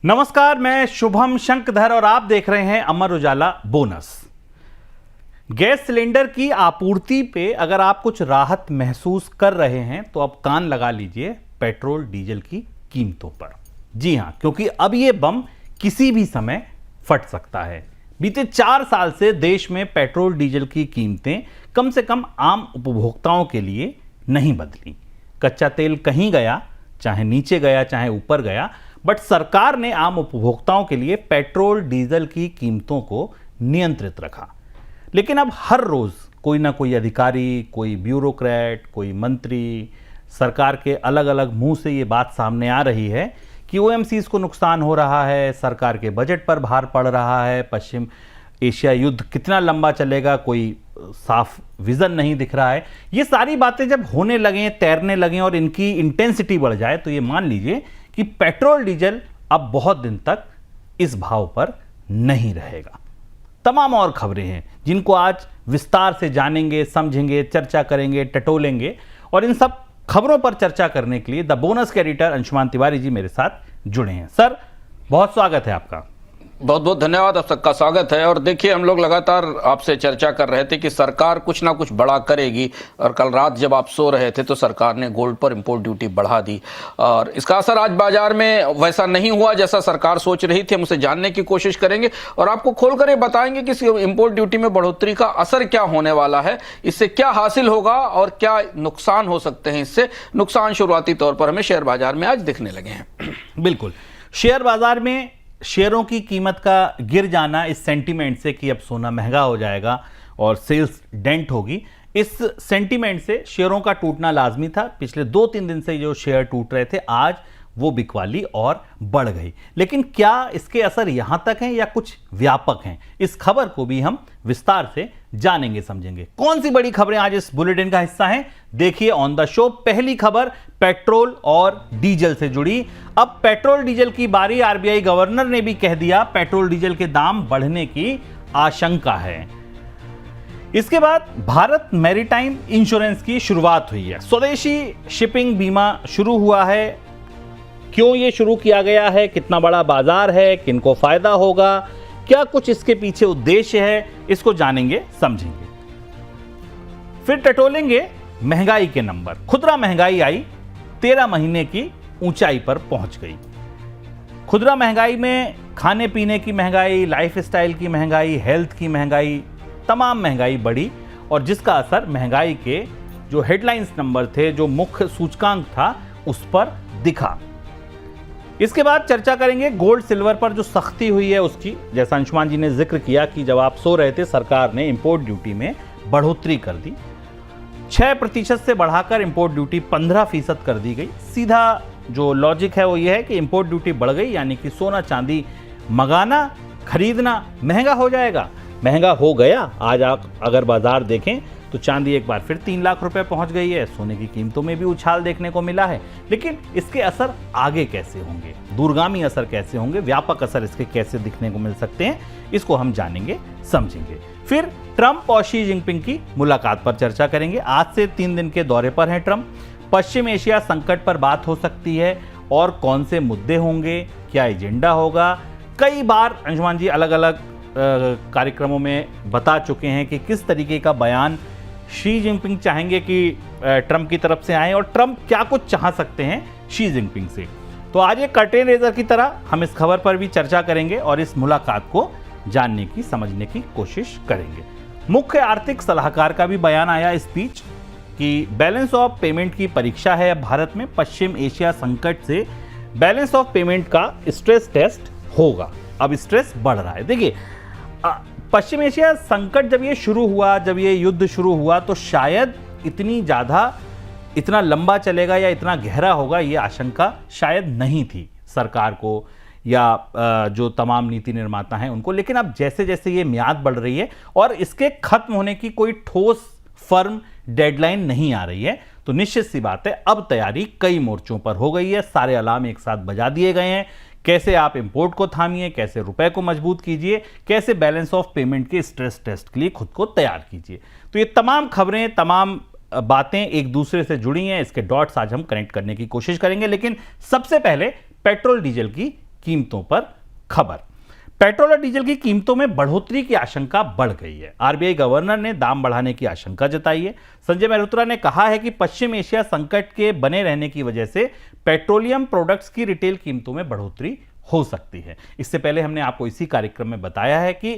नमस्कार, मैं शुभम शंकधर और आप देख रहे हैं Amar Ujala bonus. Gas cylinder की आपूर्ति पे अगर आप कुछ राहत महसूस कर रहे हैं तो अब कान लगा लीजिए पेट्रोल डीजल की कीमतों पर। जी हां, क्योंकि अब ये बम किसी भी समय फट सकता है। बीते 4 साल से देश में पेट्रोल डीजल की कीमतें कम से कम आम उपभोक्ताओं के लिए नहीं बदली। कच्चा तेल कहीं गया, चाहे नीचे गया चाहे ऊपर गया, बट सरकार ने आम उपभोक्ताओं के लिए पेट्रोल डीजल की कीमतों को नियंत्रित रखा। लेकिन अब हर रोज कोई ना कोई अधिकारी, कोई ब्यूरोक्रेट, कोई मंत्री, सरकार के अलग अलग मुंह से ये बात सामने आ रही है कि ओएमसीज को नुकसान हो रहा है, सरकार के बजट पर भार पड़ रहा है, पश्चिम एशिया युद्ध कितना लंबा चलेगा, कोई साफ विजन नहीं दिख रहा है। ये सारी बातें जब होने लगें, तैरने लगें और इनकी इंटेंसिटी बढ़ जाए तो ये मान लीजिए कि पेट्रोल डीजल अब बहुत दिन तक इस भाव पर नहीं रहेगा। तमाम और खबरें हैं जिनको आज विस्तार से जानेंगे, समझेंगे, चर्चा करेंगे, टटोलेंगे और इन सब खबरों पर चर्चा करने के लिए द बोनस के एडिटर अंशुमान तिवारी जी मेरे साथ जुड़े हैं। सर, बहुत स्वागत है आपका। बहुत बहुत धन्यवाद, आप सबका स्वागत है। और देखिए, हम लोग लगातार आपसे चर्चा कर रहे थे कि सरकार कुछ ना कुछ बड़ा करेगी और कल रात जब आप सो रहे थे तो सरकार ने गोल्ड पर इंपोर्ट ड्यूटी बढ़ा दी और इसका असर आज बाजार में वैसा नहीं हुआ जैसा सरकार सोच रही थी। हम उसे जानने की कोशिश करेंगे और आपको खोलकर ये बताएंगे कि इस इंपोर्ट ड्यूटी में बढ़ोतरी का असर क्या होने वाला है, इससे क्या हासिल होगा और क्या नुकसान हो सकते हैं। इससे नुकसान शुरुआती तौर पर हमें शेयर बाजार में आज दिखने लगे हैं। बिल्कुल, शेयर बाजार में शेयरों की कीमत का गिर जाना इस सेंटीमेंट से कि अब सोना महंगा हो जाएगा और सेल्स डेंट होगी, इस सेंटीमेंट से शेयरों का टूटना लाजमी था। पिछले 2-3 दिन से जो शेयर टूट रहे थे, आज वो बिकवाली और बढ़ गई। लेकिन क्या इसके असर यहां तक हैं या कुछ व्यापक हैं, इस खबर को भी हम विस्तार से जानेंगे, समझेंगे। कौन सी बड़ी खबरें आज इस बुलेटिन का हिस्सा हैं, देखिए ऑन द शो। पहली खबर पेट्रोल और डीजल से जुड़ी। अब पेट्रोल डीजल की बारी। आरबीआई गवर्नर ने भी कह दिया पेट्रोल डीजल के दाम बढ़ने की आशंका है। इसके बाद भारत मैरीटाइम इंश्योरेंस की शुरुआत हुई है। स्वदेशी शिपिंग बीमा शुरू हुआ है। क्यों ये शुरू किया गया है, कितना बड़ा बाजार है, किनको फायदा होगा, क्या कुछ इसके पीछे उद्देश्य है, इसको जानेंगे, समझेंगे। फिर टटोलेंगे महंगाई के नंबर। खुदरा महंगाई आई, 13 महीने की ऊंचाई पर पहुंच गई। खुदरा महंगाई में खाने पीने की महंगाई, लाइफस्टाइल की महंगाई, हेल्थ की महंगाई, तमाम महंगाई बढ़ी और जिसका असर महंगाई के जो हेडलाइंस नंबर थे, जो मुख्य सूचकांक था, उस पर दिखा। इसके बाद चर्चा करेंगे गोल्ड सिल्वर पर जो सख्ती हुई है उसकी। जैसा अंशुमान जी ने जिक्र किया कि जब आप सो रहे थे, सरकार ने इंपोर्ट ड्यूटी में बढ़ोतरी कर दी। 6% से बढ़ाकर इंपोर्ट ड्यूटी 15% कर दी गई। सीधा जो लॉजिक है वो ये है कि इंपोर्ट ड्यूटी बढ़ गई यानी कि सोना चांदी मंगाना, खरीदना महंगा हो जाएगा। महंगा हो गया। आज आप अगर बाजार देखें तो चांदी एक बार फिर 3 लाख रुपए पहुंच गई है। सोने की कीमतों में भी उछाल देखने को मिला है। लेकिन इसके असर आगे कैसे होंगे, दूरगामी असर कैसे होंगे, व्यापक असर इसके कैसे दिखने को मिल सकते हैं, इसको हम जानेंगे, समझेंगे। फिर ट्रंप और शी जिनपिंग की मुलाकात पर चर्चा करेंगे। आज से 3 दिन के दौरे पर हैं ट्रंप। पश्चिम एशिया संकट पर बात हो सकती है और कौन से मुद्दे होंगे, क्या एजेंडा होगा। कई बार अंशुमान जी अलग अलग कार्यक्रमों में बता चुके हैं कि किस तरीके का बयान शी जिनपिंग चाहेंगे कि ट्रंप की तरफ से आए और ट्रंप क्या कुछ चाह सकते हैं शी जिनपिंग से। तो आज एक कर्टेन रेजर की तरह हम इस खबर पर भी चर्चा करेंगे और इस मुलाकात को जानने की, समझने की कोशिश करेंगे। मुख्य आर्थिक सलाहकार का भी बयान आया इस बीच कि बैलेंस ऑफ पेमेंट की परीक्षा है अब भारत में। पश्चिम एशिया संकट से बैलेंस ऑफ पेमेंट का स्ट्रेस टेस्ट होगा। अब स्ट्रेस बढ़ रहा है। देखिए, पश्चिम एशिया संकट जब ये शुरू हुआ, जब ये युद्ध शुरू हुआ, तो शायद इतना लंबा चलेगा या इतना गहरा होगा, ये आशंका शायद नहीं थी सरकार को या जो तमाम नीति निर्माता हैं उनको। लेकिन अब जैसे जैसे ये म्याद बढ़ रही है और इसके खत्म होने की कोई ठोस फर्म डेडलाइन नहीं आ रही है, तो निश्चित सी बात है अब तैयारी कई मोर्चों पर हो गई है। सारे अलार्म एक साथ बजा दिए गए हैं। कैसे आप इंपोर्ट को थामिए, कैसे रुपए को मजबूत कीजिए, कैसे बैलेंस ऑफ पेमेंट के स्ट्रेस टेस्ट के लिए खुद को तैयार कीजिए। तो ये तमाम खबरें, तमाम बातें एक दूसरे से जुड़ी हैं। इसके डॉट्स आज हम कनेक्ट करने की कोशिश करेंगे। लेकिन सबसे पहले पेट्रोल डीजल की कीमतों पर खबर। पेट्रोल और डीजल की कीमतों में बढ़ोतरी की आशंका बढ़ गई है। आरबीआई गवर्नर ने दाम बढ़ाने की आशंका जताई है। संजय मल्होत्रा ने कहा है कि पश्चिम एशिया संकट के बने रहने की वजह से पेट्रोलियम प्रोडक्ट्स की रिटेल कीमतों में बढ़ोतरी हो सकती है। इससे पहले हमने आपको इसी कार्यक्रम में बताया है कि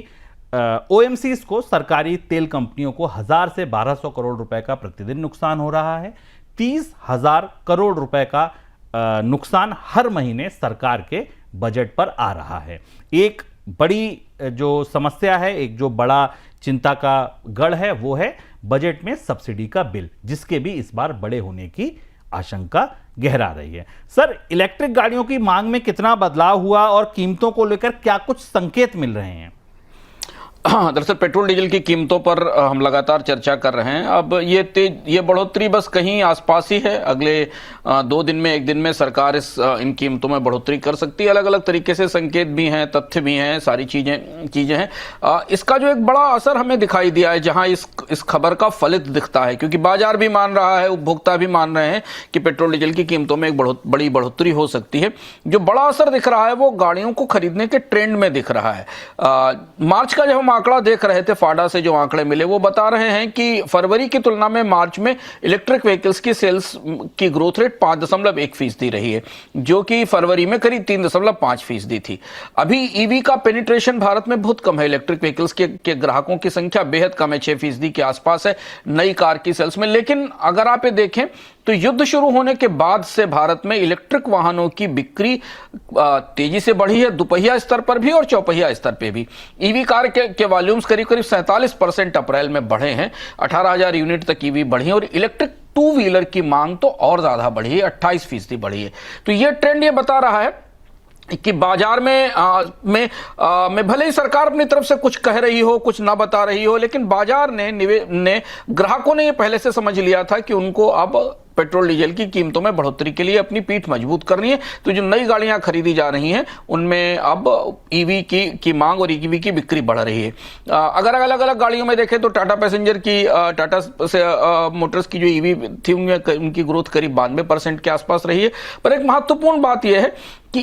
ओएमसीज को, सरकारी तेल कंपनियों को 1000 से 1200 करोड़ रुपए का प्रतिदिन नुकसान हो रहा है। 30,000 करोड़ रुपए का नुकसान हर महीने सरकार के बजट पर आ रहा है। एक बड़ी जो समस्या है, एक जो बड़ा चिंता का गढ़ है, वो है बजट में सब्सिडी का बिल, जिसके भी इस बार बड़े होने की आशंका गहरा रही है। सर, इलेक्ट्रिक गाड़ियों की मांग में कितना बदलाव हुआ और कीमतों को लेकर क्या कुछ संकेत मिल रहे हैं? दरअसल पेट्रोल डीजल की कीमतों पर हम लगातार चर्चा कर रहे हैं। अब ये बढ़ोतरी बस कहीं आसपास ही है। अगले 2 दिन में, 1 दिन में सरकार इन कीमतों में बढ़ोतरी कर सकती है। अलग अलग तरीके से संकेत भी हैं, तथ्य भी हैं, सारी चीजें हैं। इसका जो एक बड़ा असर हमें दिखाई दिया है, जहां इस खबर का फलित दिखता है, क्योंकि बाजार भी मान रहा है, उपभोक्ता भी मान रहे हैं कि पेट्रोल डीजल की कीमतों में एक बड़ी बढ़ोतरी हो सकती है। जो बड़ा असर दिख रहा है वो गाड़ियों को खरीदने के ट्रेंड में दिख रहा है। मार्च का जब हम आंकड़ा देख रहे थे, फाडा से जो आंकड़े मिले वो बता रहे हैं कि फरवरी की तुलना में मार्च में इलेक्ट्रिक व्हीकल्स की सेल्स की ग्रोथ रेट 5.1% रही है, जो कि फरवरी में करीब 3.5% थी। अभी ईवी का पेनिट्रेशन भारत में बहुत कम है। इलेक्ट्रिक व्हीकल्स के ग्राहकों की संख्या बेहद कम है, 6% के आसपास है नई कार की सेल्स में। लेकिन अगर आप ये देखें तो युद्ध शुरू होने के बाद से भारत में इलेक्ट्रिक वाहनों की बिक्री तेजी से बढ़ी है, दुपहिया स्तर पर भी और चौपहिया स्तर पर भी। ईवी कार के वॉल्यूम्स करीब 47% अप्रैल में बढ़े हैं, 18,000 यूनिट तक ईवी बढ़ी है। और इलेक्ट्रिक 2 व्हीलर की मांग तो और ज्यादा बढ़ी है, 28% बढ़ी है। तो ये ट्रेंड ये बता रहा है कि बाजार में भले ही सरकार अपनी तरफ से कुछ कह रही हो, कुछ ना बता रही हो, लेकिन बाजार ने ग्राहकों ने ये पहले से समझ लिया था कि उनको अब पेट्रोल डीजल की कीमतों में बढ़ोतरी के लिए अपनी पीठ मजबूत करनी है। तो जो नई गाड़ियां खरीदी जा रही हैं उनमें अब ईवी की मांग और ईवी की बिक्री बढ़ रही है। अगर अलग अलग गाड़ियों में देखें तो टाटा पैसेंजर की, टाटा से मोटर्स की जो ईवी थी उनकी ग्रोथ करीब 92% के आसपास रही है। पर एक महत्वपूर्ण बात यह है कि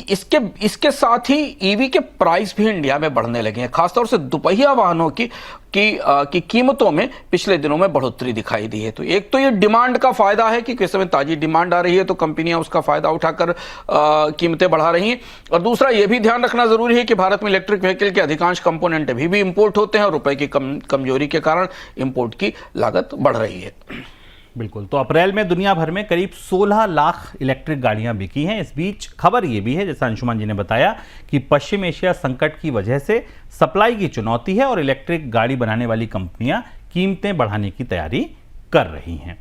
इसके साथ ही ईवी के प्राइस भी इंडिया में बढ़ने लगे हैं। खासतौर से दुपहिया वाहनों की कीमतों में पिछले दिनों में बढ़ोतरी दिखाई दी है। तो एक तो ये डिमांड का फायदा है कि किस समय ताजी डिमांड आ रही है तो कंपनियां उसका फायदा उठाकर कीमतें बढ़ा रही हैं। और दूसरा ये भी ध्यान रखना जरूरी है कि भारत में इलेक्ट्रिक व्हीकल के अधिकांश कंपोनेंट अभी भी इंपोर्ट होते हैं और रुपए की कमजोरी के कारण इंपोर्ट की लागत बढ़ रही है। बिल्कुल। तो अप्रैल में दुनिया भर में करीब 16 लाख इलेक्ट्रिक गाड़ियां बिकी हैं। इस बीच खबर यह भी है, जैसा अंशुमान जी ने बताया, कि पश्चिम एशिया संकट की वजह से सप्लाई की चुनौती है और इलेक्ट्रिक गाड़ी बनाने वाली कंपनियां कीमतें बढ़ाने की तैयारी कर रही हैं।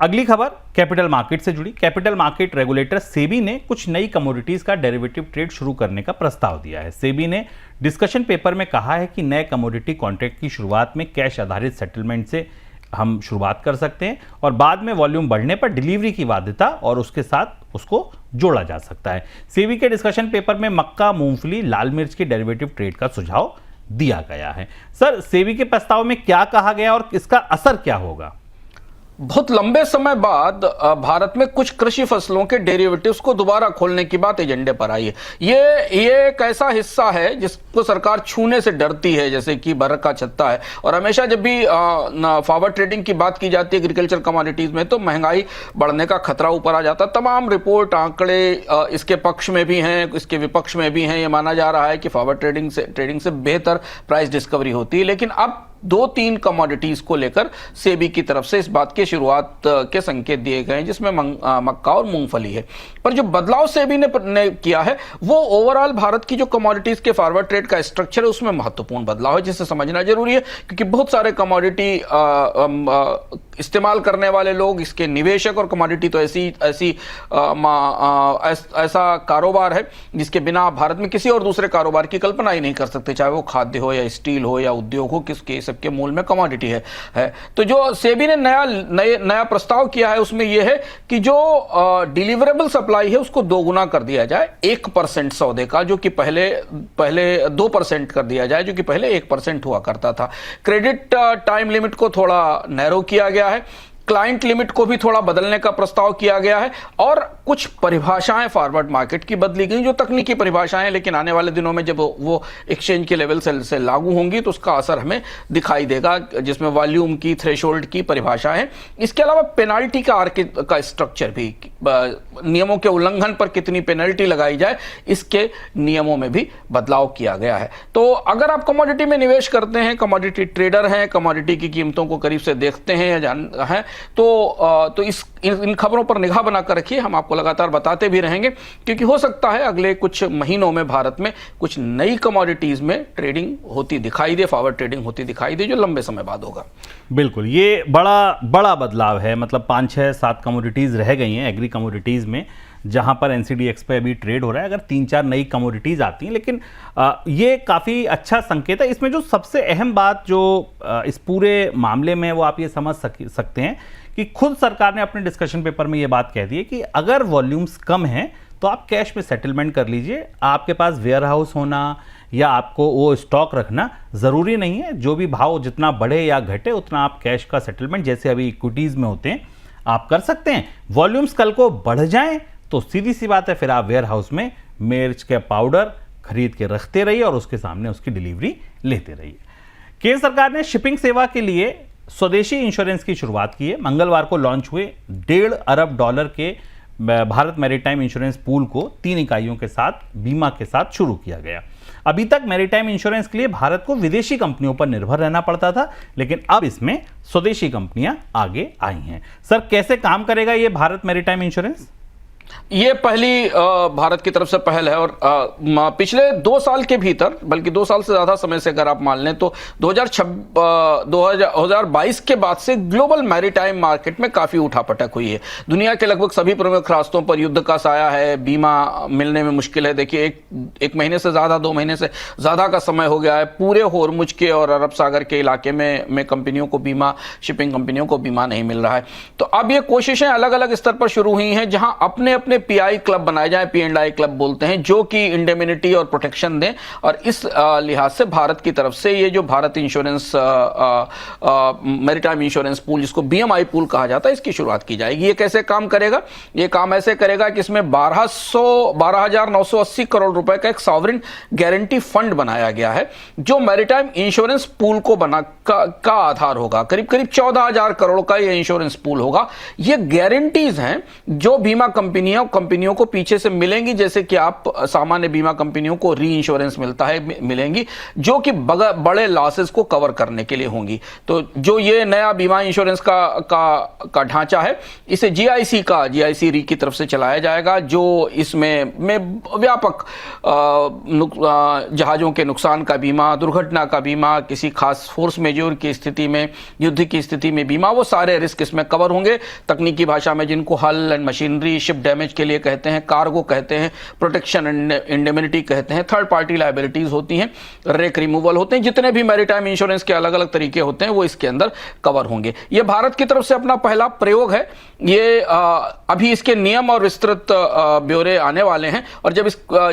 अगली खबर कैपिटल मार्केट से जुड़ी। कैपिटल मार्केट रेगुलेटर सेबी ने कुछ नई कमोडिटीज का डेरिवेटिव ट्रेड शुरू करने का प्रस्ताव दिया है। सेबी ने डिस्कशन पेपर में कहा है कि नए कमोडिटी कॉन्ट्रैक्ट की शुरुआत में कैश आधारित सेटलमेंट से हम शुरुआत कर सकते हैं और बाद में वॉल्यूम बढ़ने पर डिलीवरी की बाध्यता और उसके साथ उसको जोड़ा जा सकता है। सेबी के डिस्कशन पेपर में मक्का, मूंगफली, लाल मिर्च के डेरिवेटिव ट्रेड का सुझाव दिया गया है। सर, सेबी के प्रस्ताव में क्या कहा गया और इसका असर क्या होगा? बहुत लंबे समय बाद भारत में कुछ कृषि फसलों के डेरिवेटिव्स को दोबारा खोलने की बात एजेंडे पर आई है। ये एक ऐसा हिस्सा है जिसको सरकार छूने से डरती है, जैसे कि बरक का छत्ता है। और हमेशा जब भी फॉरवर्ड ट्रेडिंग की बात की जाती है एग्रीकल्चर कमोडिटीज में तो महंगाई बढ़ने का खतरा ऊपर आ जाता है। तमाम रिपोर्ट, आंकड़े इसके पक्ष में भी हैं, इसके विपक्ष में भी हैं। ये माना जा रहा है कि फॉरवर्ड ट्रेडिंग से बेहतर प्राइस डिस्कवरी होती है। लेकिन अब 2-3 कमोडिटीज को लेकर सेबी की तरफ से इस बात की शुरुआत के संकेत दिए गए हैं, जिसमें मक्का और मूंगफली है। पर जो बदलाव सेबी ने किया है वो ओवरऑल भारत की जो कमोडिटीज के फॉरवर्ड ट्रेड का स्ट्रक्चर है उसमें महत्वपूर्ण बदलाव है, जिसे समझना जरूरी है। क्योंकि बहुत सारे कमोडिटी इस्तेमाल करने वाले लोग, इसके निवेशक, और कमोडिटी तो ऐसा कारोबार है जिसके बिना भारत में किसी और दूसरे कारोबार की कल्पना ही नहीं कर सकते, चाहे वो खाद्य हो या स्टील हो या उद्योग हो, किसके सबके मूल में कमोडिटी है। तो जो सेबी ने नया प्रस्ताव किया है उसमें यह है कि जो डिलीवरेबल सप्लाई है उसको 2 गुना कर दिया जाए 1% सौदे का, जो कि पहले 2% कर दिया जाए, जो कि पहले 1% हुआ करता था। क्रेडिट टाइम लिमिट को थोड़ा नैरो किया गया है। क्लाइंट लिमिट को भी थोड़ा बदलने का प्रस्ताव किया गया है और कुछ परिभाषाएं फॉरवर्ड मार्केट की बदली गई, जो तकनीकी परिभाषाएं, लेकिन आने वाले दिनों में जब वो एक्सचेंज के लेवल से लागू होंगी तो उसका असर हमें दिखाई देगा, जिसमें वॉल्यूम की, थ्रेशोल्ड की परिभाषा है। इसके अलावा पेनाल्टी का स्ट्रक्चर भी, नियमों के उल्लंघन पर कितनी पेनल्टी लगाई जाए, इसके नियमों में भी बदलाव किया गया है। तो अगर आप कमोडिटी में निवेश करते हैं, कमोडिटी ट्रेडर हैं, कमोडिटी की कीमतों को करीब से देखते हैं या जान हैं, तो इन खबरों पर निगाह बनाकर रखिए। हम आपको लगातार बताते भी रहेंगे, क्योंकि हो सकता है अगले कुछ महीनों में भारत में कुछ नई कमोडिटीज में ट्रेडिंग होती दिखाई दे, फॉरवर्ड ट्रेडिंग होती दिखाई दे, जो लंबे समय बाद होगा। बिल्कुल, ये बड़ा बदलाव है। मतलब 5, 6, 7 कमोडिटीज रह गई हैं एग्री कमोडिटीज में, जहां पर एनसीडीएक्स पे अभी ट्रेड हो रहा है। अगर 3-4 नई कमोडिटीज आती हैं, लेकिन ये काफ़ी अच्छा संकेत है। इसमें जो सबसे अहम बात जो इस पूरे मामले में वो आप ये समझ सकते हैं कि खुद सरकार ने अपने डिस्कशन पेपर में ये बात कह दी है कि अगर वॉल्यूम्स कम हैं तो आप कैश में सेटलमेंट कर लीजिए। आपके पास वेयर हाउस होना या आपको वो स्टॉक रखना ज़रूरी नहीं है। जो भी भाव जितना बढ़े या घटे उतना आप कैश का सेटलमेंट, जैसे अभी इक्विटीज़ में होते हैं, आप कर सकते हैं। वॉल्यूम्स कल को बढ़ जाएं तो सीधी सी बात है, फिर आप वेयर हाउस में मिर्च के पाउडर खरीद के रखते रहिए और उसके सामने उसकी डिलीवरी लेते रहिए। केंद्र सरकार ने शिपिंग सेवा के लिए स्वदेशी इंश्योरेंस की शुरुआत की है। मंगलवार को लॉन्च हुए $1.5 अरब के भारत मैरीटाइम इंश्योरेंस पूल को 3 इकाइयों के साथ बीमा के साथ शुरू किया गया। अभी तक मैरीटाइम इंश्योरेंस के लिए भारत को विदेशी कंपनियों पर निर्भर रहना पड़ता था, लेकिन अब इसमें स्वदेशी कंपनियां आगे आई हैं। सर, कैसे काम करेगा ये भारत मैरीटाइम इंश्योरेंस? ये पहली भारत की तरफ से पहल है और पिछले 2 साल के भीतर, बल्कि 2 साल से ज्यादा समय से अगर आप मान लें तो 2022 के बाद से ग्लोबल मैरीटाइम मार्केट में काफी उठापटक हुई है। दुनिया के लगभग सभी प्रमुख रास्तों पर युद्ध का साया है, बीमा मिलने में मुश्किल है। देखिए, एक महीने से ज्यादा, 2 महीने से ज्यादा का समय हो गया है। पूरे होर्मुज के और अरब सागर के इलाके में कंपनियों को बीमा, शिपिंग कंपनियों को बीमा नहीं मिल रहा है। तो अब ये कोशिशें अलग अलग स्तर पर शुरू हुई हैं, जहां अपने पीआई क्लब बनाए जाए, P&I क्लब बोलते हैं, जो कि इंडेमिनिटी और प्रोटेक्शन दें। और इस लिहाज से भारत की तरफ से ये जो Bharat insurance maritime insurance pool, जिसको BMI पूल कहा जाता है, इसकी शुरुआत की जाएगी। ये कैसे काम करेगा? ये काम ऐसे करेगा कि इसमें 12,980 करोड़ रुपए का एक सॉवरेन गारंटी फंड बनाया गया है, जो मैरीटाइम इंश्योरेंस पूल को का आधार होगा। करीब 14,000 करोड़ का ये इंश्योरेंस पूल होगा। ये गारंटीज हैं जो बीमा कंपनियों को पीछे से मिलेंगी, जैसे कि आप सामान्य बीमा कंपनियों को री इंश्योरेंस मिलता है, मिलेंगी, जो कि बड़े लॉसेस को कवर करने के लिए होंगी। तो जो ये नया बीमा इंश्योरेंस का ढांचा है, इसे GIC री की तरफ से चलाया जाएगा, जो इसमें व्यापक जहाजों के नुकसान का बीमा, दुर्घटना का बीमा, किसी खास फोर्स मेजोर की स्थिति में, युद्ध की स्थिति में बीमा, वो सारे रिस्क इसमें कवर होंगे। तकनीकी भाषा में जिनको हल एंड मशीनरी, शिप डैमेज के लिए कहते हैं, कार्गो कहते हैं, प्रोटेक्शन इंडेमिनिटी कहते हैं, थर्ड पार्टी लायबिलिटीज होती हैं, रेक रिमूवल होते हैं, जितने भी मैरीटाइम इंश्योरेंस के अलग अलग तरीके होते हैं वो इसके अंदर कवर होंगे। ये भारत की तरफ से अपना पहला प्रयोग है। ये अभी इसके नियम और विस्तृत ब्यौरे आने वाले हैं, और जब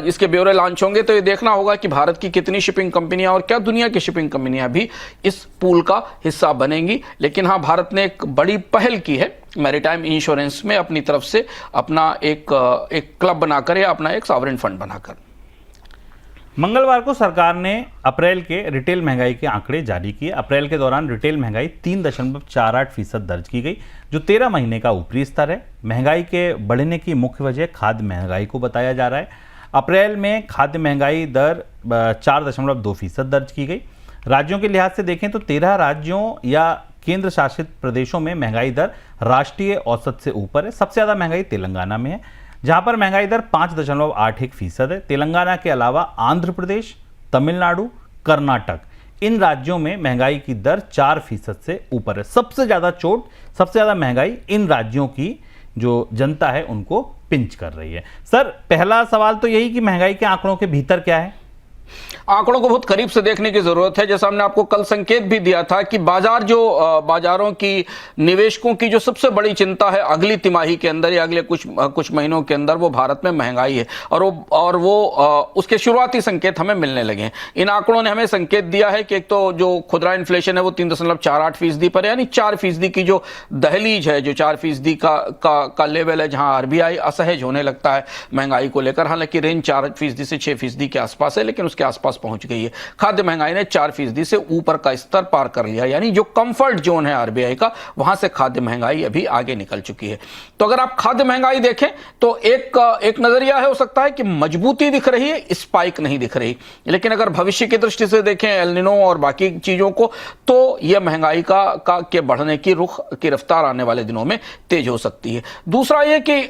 इसके ब्यौरे लॉन्च होंगे तो ये देखना होगा कि भारत की कितनी शिपिंग कंपनियां और क्या दुनिया की शिपिंग कंपनियां भी इस पूल का हिस्सा बनेंगी। लेकिन हाँ, भारत ने एक बड़ी पहल की है मैरीटाइम इंश्योरेंस में, अपनी तरफ से अपना एक क्लब बनाकर या अपना एक सॉवरेन फंड बनाकर। मंगलवार को सरकार ने अप्रैल के रिटेल महंगाई के आंकड़े जारी किए। अप्रैल के दौरान रिटेल महंगाई 3.48% दर्ज की गई, जो 13 महीने का ऊपरी स्तर है। महंगाई के बढ़ने की मुख्य वजह खाद्य महंगाई को बताया जा रहा है। अप्रैल में खाद्य महंगाई दर 4.2% दर्ज की गई। राज्यों के लिहाज से देखें तो 13 राज्यों या केंद्र शासित प्रदेशों में महंगाई दर राष्ट्रीय औसत से ऊपर है। सबसे ज़्यादा महंगाई तेलंगाना में है, जहां पर महंगाई दर 5.81% है। तेलंगाना के अलावा आंध्र प्रदेश, तमिलनाडु, कर्नाटक, इन राज्यों में महंगाई की दर 4% से ऊपर है। सबसे ज़्यादा महंगाई इन राज्यों की जो जनता है उनको पिंच कर रही है। सर, पहला सवाल तो यही कि महंगाई के आंकड़ों के भीतर क्या है? आंकड़ों को बहुत करीब से देखने की जरूरत है। जैसा हमने आपको कल संकेत भी दिया था कि बाजारों की, निवेशकों की जो सबसे बड़ी चिंता है अगली तिमाही के अंदर या अगले कुछ महीनों के अंदर, वो भारत में महंगाई है और वो उसके शुरुआती संकेत हमें मिलने लगे हैं। इन आंकड़ों ने हमें संकेत दिया है कि एक तो जो खुदरा इन्फ्लेशन है वो 3.48% पर, यानी 4% की जो दहलीज है, जो 4% का लेवल है, जहां आरबीआई असहज होने लगता है महंगाई को लेकर। हालांकि रेंज 4% से 6% के आसपास है, लेकिन उसके आसपास पहुंच गई है। खाद्य महंगाई ने 4% से ऊपर का स्तर पार कर लिया, यानी जो कंफर्ट जोन है आरबीआई का, वहां से खाद्य महंगाई अभी आगे निकल चुकी है। तो अगर आप खाद्य महंगाई देखें तो एक नजरिया है, हो सकता है कि मजबूती दिख रही है, स्पाइक नहीं दिख रही। लेकिन अगर भविष्य की दृष्टि से देखें एल निनो और बाकी चीजों को, तो यह महंगाई के बढ़ने की रुख की रफ्तार आने वाले दिनों में तेज हो सकती है। दूसरा यह कि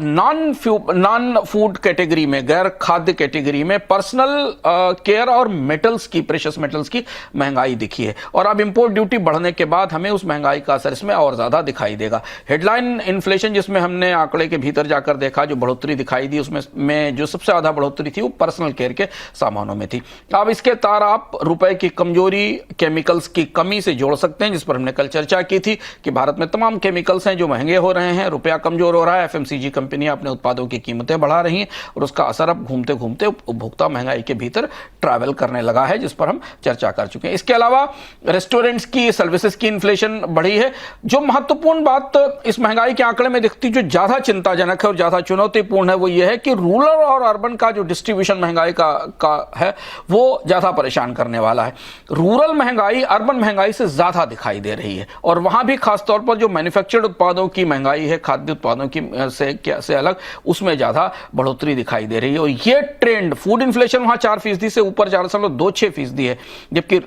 नॉन फूड कैटेगरी में, गैर खाद्य कैटेगरी में पर्सनल केयर और मेटल्स की, प्रेशियस मेटल्स की महंगाई दिखी है। और अब इंपोर्ट ड्यूटी बढ़ने के बाद हमें उस महंगाई का असर इसमें और ज्यादा दिखाई देगा। हेडलाइन इन्फ्लेशन जिसमें हमने आंकड़े के भीतर जाकर देखा, जो बढ़ोतरी दिखाई दी, उसमें जो सबसे ज्यादा बढ़ोतरी थी वो पर्सनल केयर के सामानों में थी। अब इसके तार आप रुपए की कमजोरी, केमिकल्स की कमी से जोड़ सकते हैं, जिस पर हमने कल चर्चा की थी कि भारत में तमाम केमिकल्स हैं जो महंगे हो रहे हैं, रुपया कमजोर हो रहा है, एफएमसीजी कंपनियां अपने उत्पादों की कीमतें बढ़ा रही हैं और उसका असर अब घूमते घूमते उपभोक्ता महंगाई के भीतर ट्रैवल करने लगा है, जिस पर हम चर्चा कर चुके हैं। इसके अलावा रेस्टोरेंट्स की, सर्विसेज की इन्फ्लेशन बढ़ी है। जो महत्वपूर्ण बात इस महंगाई के आंकड़े में दिखती, जो ज्यादा चिंताजनक है और ज्यादा चुनौतीपूर्ण है, वो ये है कि रूरल और अर्बन का जो डिस्ट्रीब्यूशन महंगाई का है, वो ज्यादा परेशान करने वाला है। रूरल महंगाई अर्बन महंगाई से ज्यादा दिखाई दे रही है और वहां भी खासतौर पर जो मैन्युफैक्चर्ड उत्पादों की महंगाई है, खाद्य उत्पादों की से अलग, उसमें ज्यादा बढ़ोतरी दिखाई दे रही है। और ये ट्रेंड, फूड इन्फ्लेशन वहां 4% से ऊपर 4.26% है, जबकि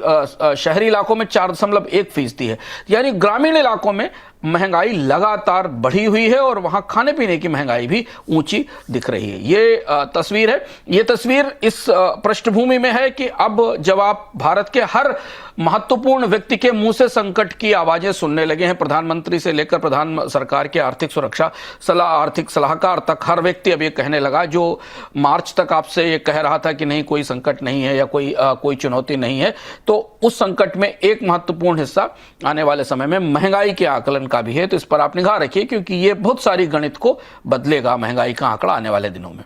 शहरी इलाकों में 4.1% है। यानी ग्रामीण इलाकों में महंगाई लगातार बढ़ी हुई है और वहां खाने पीने की महंगाई भी ऊंची दिख रही है। ये तस्वीर है। ये तस्वीर इस पृष्ठभूमि में है कि अब जब आप भारत के हर महत्वपूर्ण व्यक्ति के मुंह से संकट की आवाजें सुनने लगे हैं, प्रधानमंत्री से लेकर प्रधान सरकार के आर्थिक सुरक्षा आर्थिक सलाहकार तक, हर व्यक्ति अब ये कहने लगा, जो मार्च तक आपसे ये कह रहा था कि नहीं कोई संकट नहीं है या कोई चुनौती नहीं है, तो उस संकट में एक महत्वपूर्ण हिस्सा आने वाले समय में महंगाई के आकलन का भी है। तो इस पर आप निगाह रखिए, क्योंकि ये बहुत सारी गणित को बदलेगा महंगाई का आंकड़ा आने वाले दिनों में।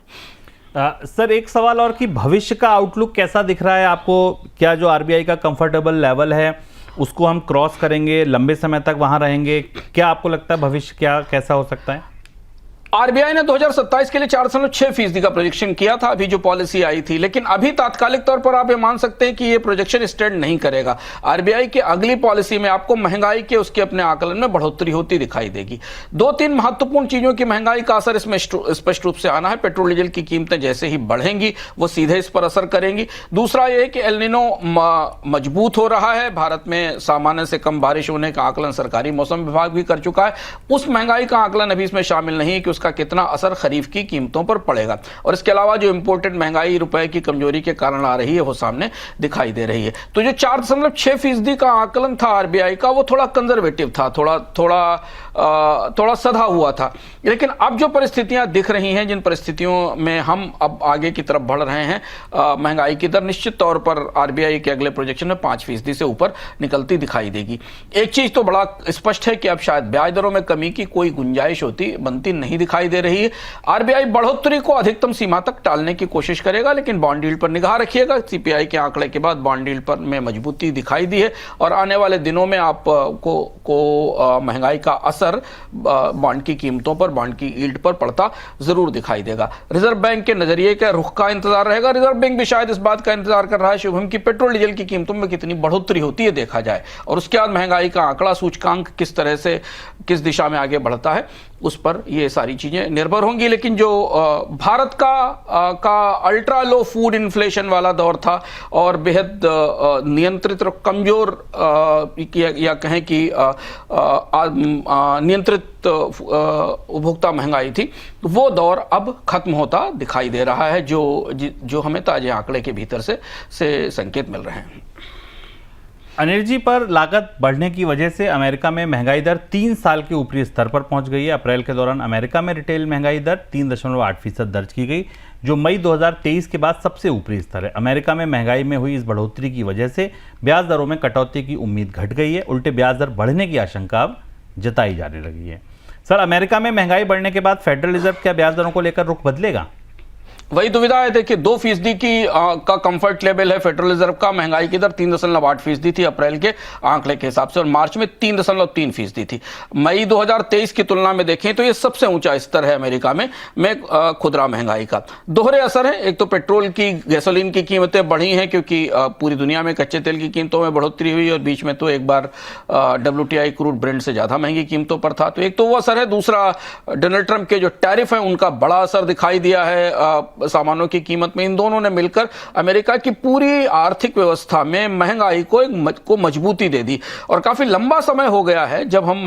सर, एक सवाल और कि भविष्य का आउटलुक कैसा दिख रहा है आपको? क्या जो आरबीआई का कंफर्टेबल लेवल है उसको हम क्रॉस करेंगे, लंबे समय तक वहां रहेंगे? क्या आपको लगता है भविष्य कैसा हो सकता है? आरबीआई ने 2027 के लिए 4.6% का प्रोजेक्शन किया था, अभी जो पॉलिसी आई थी, लेकिन अभी तात्कालिक तौर पर आप ये मान सकते हैं कि ये प्रोजेक्शन स्टैंड नहीं करेगा। आरबीआई की अगली पॉलिसी में आपको महंगाई के उसके अपने आकलन में बढ़ोतरी होती दिखाई देगी। 2-3 महत्वपूर्ण चीजों की महंगाई का असर इसमें स्पष्ट रूप से आना है। पेट्रोल डीजल की कीमतें जैसे ही बढ़ेंगी वो सीधे इस पर असर करेंगी। दूसरा यह कि एल निनो मजबूत हो रहा है, भारत में सामान्य से कम बारिश होने का आकलन सरकारी मौसम विभाग भी कर चुका है। उस महंगाई का आकलन अभी इसमें शामिल नहीं है कि उसका कितना असर खरीफ की कीमतों पर पड़ेगा। और इसके अलावा जो इंपोर्टेड महंगाई रुपए की कमजोरी के कारण आ रही है वो सामने दिखाई दे रही है। तो जो 4.6% का आकलन था आरबीआई का, वो थोड़ा कंजर्वेटिव था, थोड़ा सधा हुआ था। लेकिन अब जो परिस्थितियां दिख रही हैं, जिन परिस्थितियों में हम अब आगे की तरफ बढ़ रहे हैं, महंगाई की दर निश्चित तौर पर आरबीआई के अगले प्रोजेक्शन में 5% से ऊपर निकलती दिखाई देगी। एक चीज तो बड़ा स्पष्ट है कि अब शायद ब्याज दरों में कमी की कोई गुंजाइश बनती नहीं दिखाई दे रही है। आरबीआई बढ़ोतरी को अधिकतम सीमा तक टालने की कोशिश करेगा, लेकिन बॉन्ड यील्ड पर निगाह रखिएगा। सीपीआई के आंकड़े के बाद बॉन्ड यील्ड पर में मजबूती दिखाई दी है और आने वाले दिनों में आपको महंगाई का असर बॉन्ड की कीमतों पर, बॉन्ड की यील्ड पर पड़ता जरूर दिखाई देगा। रिजर्व बैंक के नजरिए के रुख का इंतजार रहेगा। रिजर्व बैंक भी शायद इस बात का इंतजार कर रहा है शुभम की पेट्रोल डीजल की कीमतों में कितनी बढ़ोतरी होती है देखा जाए, और उसके बाद महंगाई का आंकड़ा, सूचकांक किस तरह से किस दिशा में आगे बढ़ता है, उस पर ये सारी चीजें निर्भर होंगी। लेकिन जो भारत का अल्ट्रा लो फूड इन्फ्लेशन वाला दौर था और बेहद नियंत्रित और कमजोर या कहें कि नियंत्रित उपभोक्ता महंगाई थी, वो दौर अब खत्म होता दिखाई दे रहा है, जो हमें ताजे आंकड़े के भीतर से संकेत मिल रहे हैं। एनर्जी पर लागत बढ़ने की वजह से अमेरिका में महंगाई दर 3 साल के ऊपरी स्तर पर पहुंच गई है। अप्रैल के दौरान अमेरिका में रिटेल महंगाई दर 3.8% दर्ज की गई, जो मई 2023 के बाद सबसे ऊपरी स्तर है। अमेरिका में महंगाई में हुई इस बढ़ोतरी की वजह से ब्याज दरों में कटौती की उम्मीद घट गई है। उल्टे ब्याज दर बढ़ने की आशंका अब जताई जाने लगी है। सर, अमेरिका में महंगाई बढ़ने के बाद फेडरल रिजर्व क्या ब्याज दरों को लेकर रुख बदलेगा? वही दुविधा है। देखिए, 2% का कंफर्ट लेवल है फेडरल रिजर्व का। महंगाई की दर 3.8% थी अप्रैल के आंकड़े के हिसाब से, और मार्च में 3.3% थी। मई 2023 की तुलना में देखें तो ये सबसे ऊंचा स्तर है अमेरिका में खुदरा महंगाई का। दोहरे असर है। एक तो पेट्रोल की, गैसोलीन की कीमतें बढ़ी हैं क्योंकि पूरी दुनिया में कच्चे तेल की कीमतों में बढ़ोतरी हुई, और बीच में तो एक बार WTI क्रूड ब्रेंट से ज्यादा महंगी कीमतों पर था, तो एक तो वो असर है। दूसरा, डोनाल्ड ट्रंप के जो टैरिफ है उनका बड़ा असर दिखाई दिया है सामानों की कीमत में। इन दोनों ने मिलकर अमेरिका की पूरी आर्थिक व्यवस्था में महंगाई को मजबूती दे दी, और काफी लंबा समय हो गया है जब हम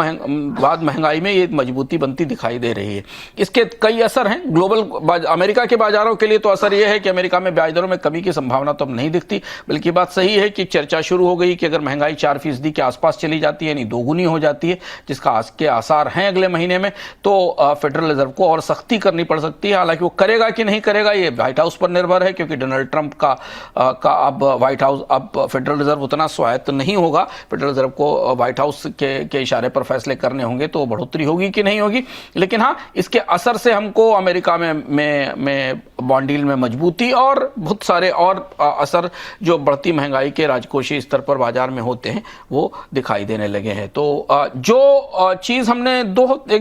महंगाई में ये मजबूती बनती दिखाई दे रही है। इसके कई असर हैं ग्लोबल। अमेरिका के बाजारों के लिए तो असर यह है कि अमेरिका में ब्याज दरों में कमी की संभावना तो अब नहीं दिखती, बल्कि बात सही है कि चर्चा शुरू हो गई कि अगर महंगाई 4% के आसपास चली जाती है, यानी दोगुनी हो जाती है, जिसका आज के आसार हैं अगले महीने में, तो फेडरल रिजर्व को और सख्ती करनी पड़ सकती है। हालांकि वो करेगा कि नहीं करेगा ये व्हाइट हाउस पर निर्भर है, क्योंकि डोनाल्ड ट्रंप का अब व्हाइट हाउस, अब फेडरल रिजर्व उतना स्वायत्त नहीं होगा। फेडरल रिजर्व को व्हाइट हाउस के इशारे पर फैसले करने होंगे, तो बढ़ोतरी होगी कि नहीं होगी। लेकिन हाँ, इसके असर से हमको अमेरिका में बॉन्ड यील्ड में मजबूती और बहुत सारे और असर जो बढ़ती महंगाई के राजकोषीय स्तर पर बाजार में होते हैं वो दिखाई देने लगे हैं। तो जो चीज हमने एक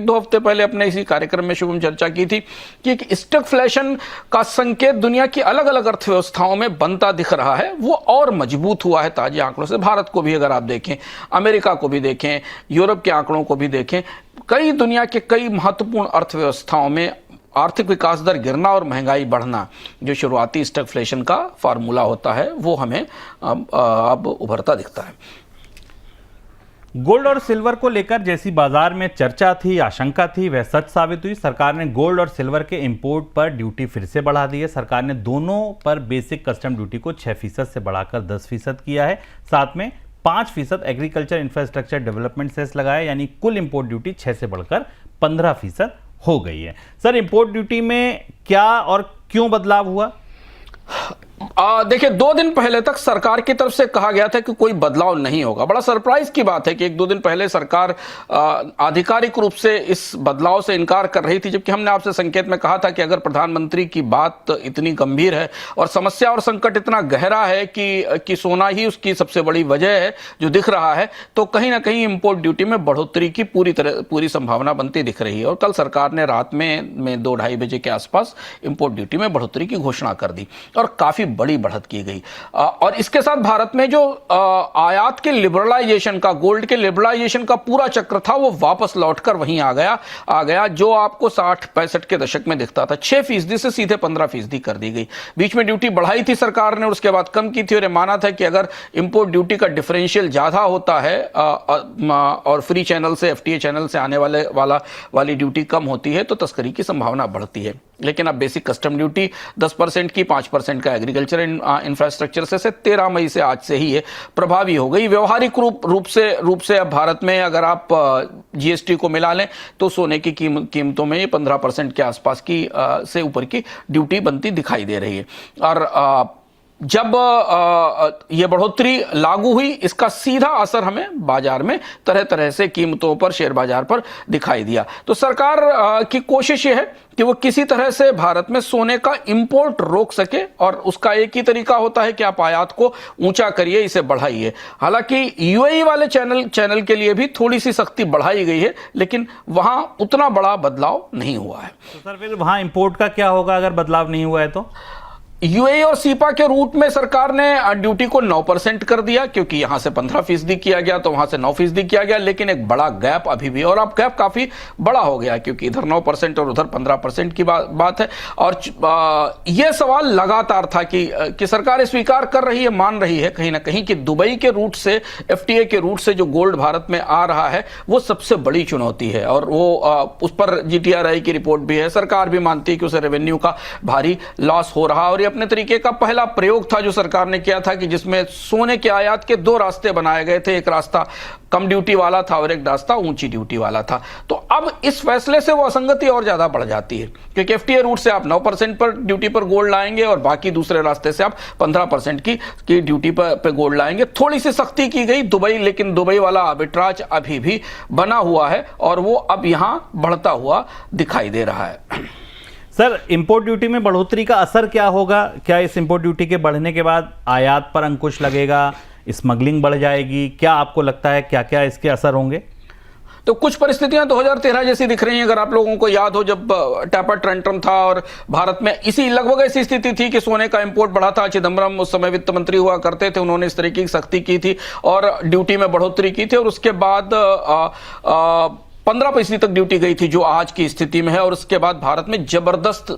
दो हफ्ते पहले अपने इसी कार्यक्रम में शुभम चर्चा की थी कि एक स्टैगफ्लेशन का संकेत दुनिया की अलग अलग अर्थव्यवस्थाओं में बनता दिख रहा है, वो और मजबूत हुआ है ताजे आंकड़ों से। भारत को भी अगर आप देखें, अमेरिका को भी देखें, यूरोप के आंकड़ों को भी देखें, कई दुनिया के कई महत्वपूर्ण अर्थव्यवस्थाओं में आर्थिक विकास दर गिरना और महंगाई बढ़ना, जो शुरुआती स्टैगफ्लेशन का फार्मूला होता है, वो हमें अब उभरता दिखता है। गोल्ड और सिल्वर को लेकर जैसी बाजार में चर्चा थी, आशंका थी, वह सच साबित हुई। सरकार ने गोल्ड और सिल्वर के इंपोर्ट पर ड्यूटी फिर से बढ़ा दी है। सरकार ने दोनों पर बेसिक कस्टम ड्यूटी को 6% से बढ़ाकर 10% किया है। साथ में 5% एग्रीकल्चर इंफ्रास्ट्रक्चर डेवलपमेंट सेस लगाया, यानी कुल इंपोर्ट ड्यूटी 6 से बढ़कर 15% हो गई है। सर, इंपोर्ट ड्यूटी में क्या और क्यों बदलाव हुआ? देखिए, 2 दिन पहले तक सरकार की तरफ से कहा गया था कि कोई बदलाव नहीं होगा। बड़ा सरप्राइज की बात है कि 1-2 दिन पहले सरकार आधिकारिक रूप से इस बदलाव से इनकार कर रही थी, जबकि हमने आपसे संकेत में कहा था कि अगर प्रधानमंत्री की बात इतनी गंभीर है और समस्या और संकट इतना गहरा है कि सोना ही उसकी सबसे बड़ी वजह है जो दिख रहा है, तो कहीं ना कहीं इंपोर्ट ड्यूटी में बढ़ोतरी की पूरी संभावना बनती दिख रही है। और कल सरकार ने रात में 2-2:30 बजे के आसपास इंपोर्ट ड्यूटी में बढ़ोतरी की घोषणा कर दी, और काफी बड़ी बढ़त की गई। और इसके साथ भारत में जो आयात के लिबरलाइजेशन का, गोल्ड के लिबरलाइजेशन का पूरा चक्र था, वो वापस लौटकर वहीं आ गया जो आपको 60-65 के दशक में दिखता था। 6% से सीधे 15% कर दी गई। बीच में ड्यूटी बढ़ाई थी सरकार ने और उसके बाद कम की थी, और माना था कि अगर इंपोर्ट ड्यूटी का डिफरेंशियल ज्यादा होता है और फ्री चैनल से, FTA चैनल से आने वाली ड्यूटी कम होती है, तो तस्करी की संभावना बढ़ती है। लेकिन अब बेसिक कस्टम ड्यूटी 10% की, 5% का एग्रीकल्चर इंफ्रास्ट्रक्चर से 13 मई से, आज से ही ये प्रभावी हो गई। व्यवहारिक रूप से अब भारत में अगर आप GST को मिला लें तो सोने की कीमतों में ये 15% के आसपास की से ऊपर की ड्यूटी बनती दिखाई दे रही है। और जब ये बढ़ोतरी लागू हुई, इसका सीधा असर हमें बाजार में तरह तरह से कीमतों पर, शेयर बाजार पर दिखाई दिया। तो सरकार की कोशिश ये है कि वो किसी तरह से भारत में सोने का इंपोर्ट रोक सके, और उसका एक ही तरीका होता है कि आप आयात को ऊंचा करिए, इसे बढ़ाइए। हालांकि UAE वाले चैनल के लिए भी थोड़ी सी सख्ती बढ़ाई गई है, लेकिन वहां उतना बड़ा बदलाव नहीं हुआ है। तो सर, फिर वहां इंपोर्ट का क्या होगा अगर बदलाव नहीं हुआ है तो? UAE और सीपा के रूट में सरकार ने ड्यूटी को 9% कर दिया, क्योंकि यहां से 15% किया गया तो वहां से 9% किया गया। लेकिन एक बड़ा गैप अभी भी, और अब गैप काफी बड़ा हो गया, क्योंकि इधर 9% और उधर 15% की बात है। और यह सवाल लगातार था कि सरकार स्वीकार कर रही है, मान रही है कहीं ना कहीं कि दुबई के रूट से, FTA के रूट से जो गोल्ड भारत में आ रहा है वो सबसे बड़ी चुनौती है, और वो उस पर GTRI की रिपोर्ट भी है। सरकार भी मानती है कि उसे रेवेन्यू का भारी लॉस हो रहा, और अपने तरीके का पहला प्रयोग था जो सरकार ने किया था, कि जिसमें सोने के आयात के दो रास्ते बनाए गए थे। एक रास्ता कम ड्यूटी वाला था और एक रास्ता ऊंची ड्यूटी वाला था। तो अब इस फैसले से वो असंगति और ज्यादा बढ़ जाती है, क्योंकि एफटीए रूट से आप 9% पर ड्यूटी पर गोल्ड लाएंगे और बाकी दूसरे रास्ते से आप 15% की ड्यूटी पर गोल्ड लाएंगे। थोड़ी सी सख्ती की गई दुबई, लेकिन दुबई वाला आर्बिट्राज अभी भी बना हुआ है और वो अब यहां बढ़ता हुआ दिखाई दे रहा है। सर, इंपोर्ट ड्यूटी में बढ़ोतरी का असर क्या होगा? क्या इस इंपोर्ट ड्यूटी के बढ़ने के बाद आयात पर अंकुश लगेगा, स्मगलिंग बढ़ जाएगी? क्या आपको लगता है क्या क्या इसके असर होंगे? तो कुछ परिस्थितियां 2013 जैसी दिख रही हैं। अगर आप लोगों को याद हो, जब टैपर टेंट्रम था और भारत में लगभग ऐसी स्थिति थी कि सोने का इंपोर्ट बढ़ा था। चिदम्बरम उस समय वित्त मंत्री हुआ करते थे, उन्होंने इस तरीके की सख्ती की थी और ड्यूटी में बढ़ोतरी की थी और उसके बाद 15% तक ड्यूटी गई थी जो आज की स्थिति में है। और उसके बाद भारत में जबरदस्त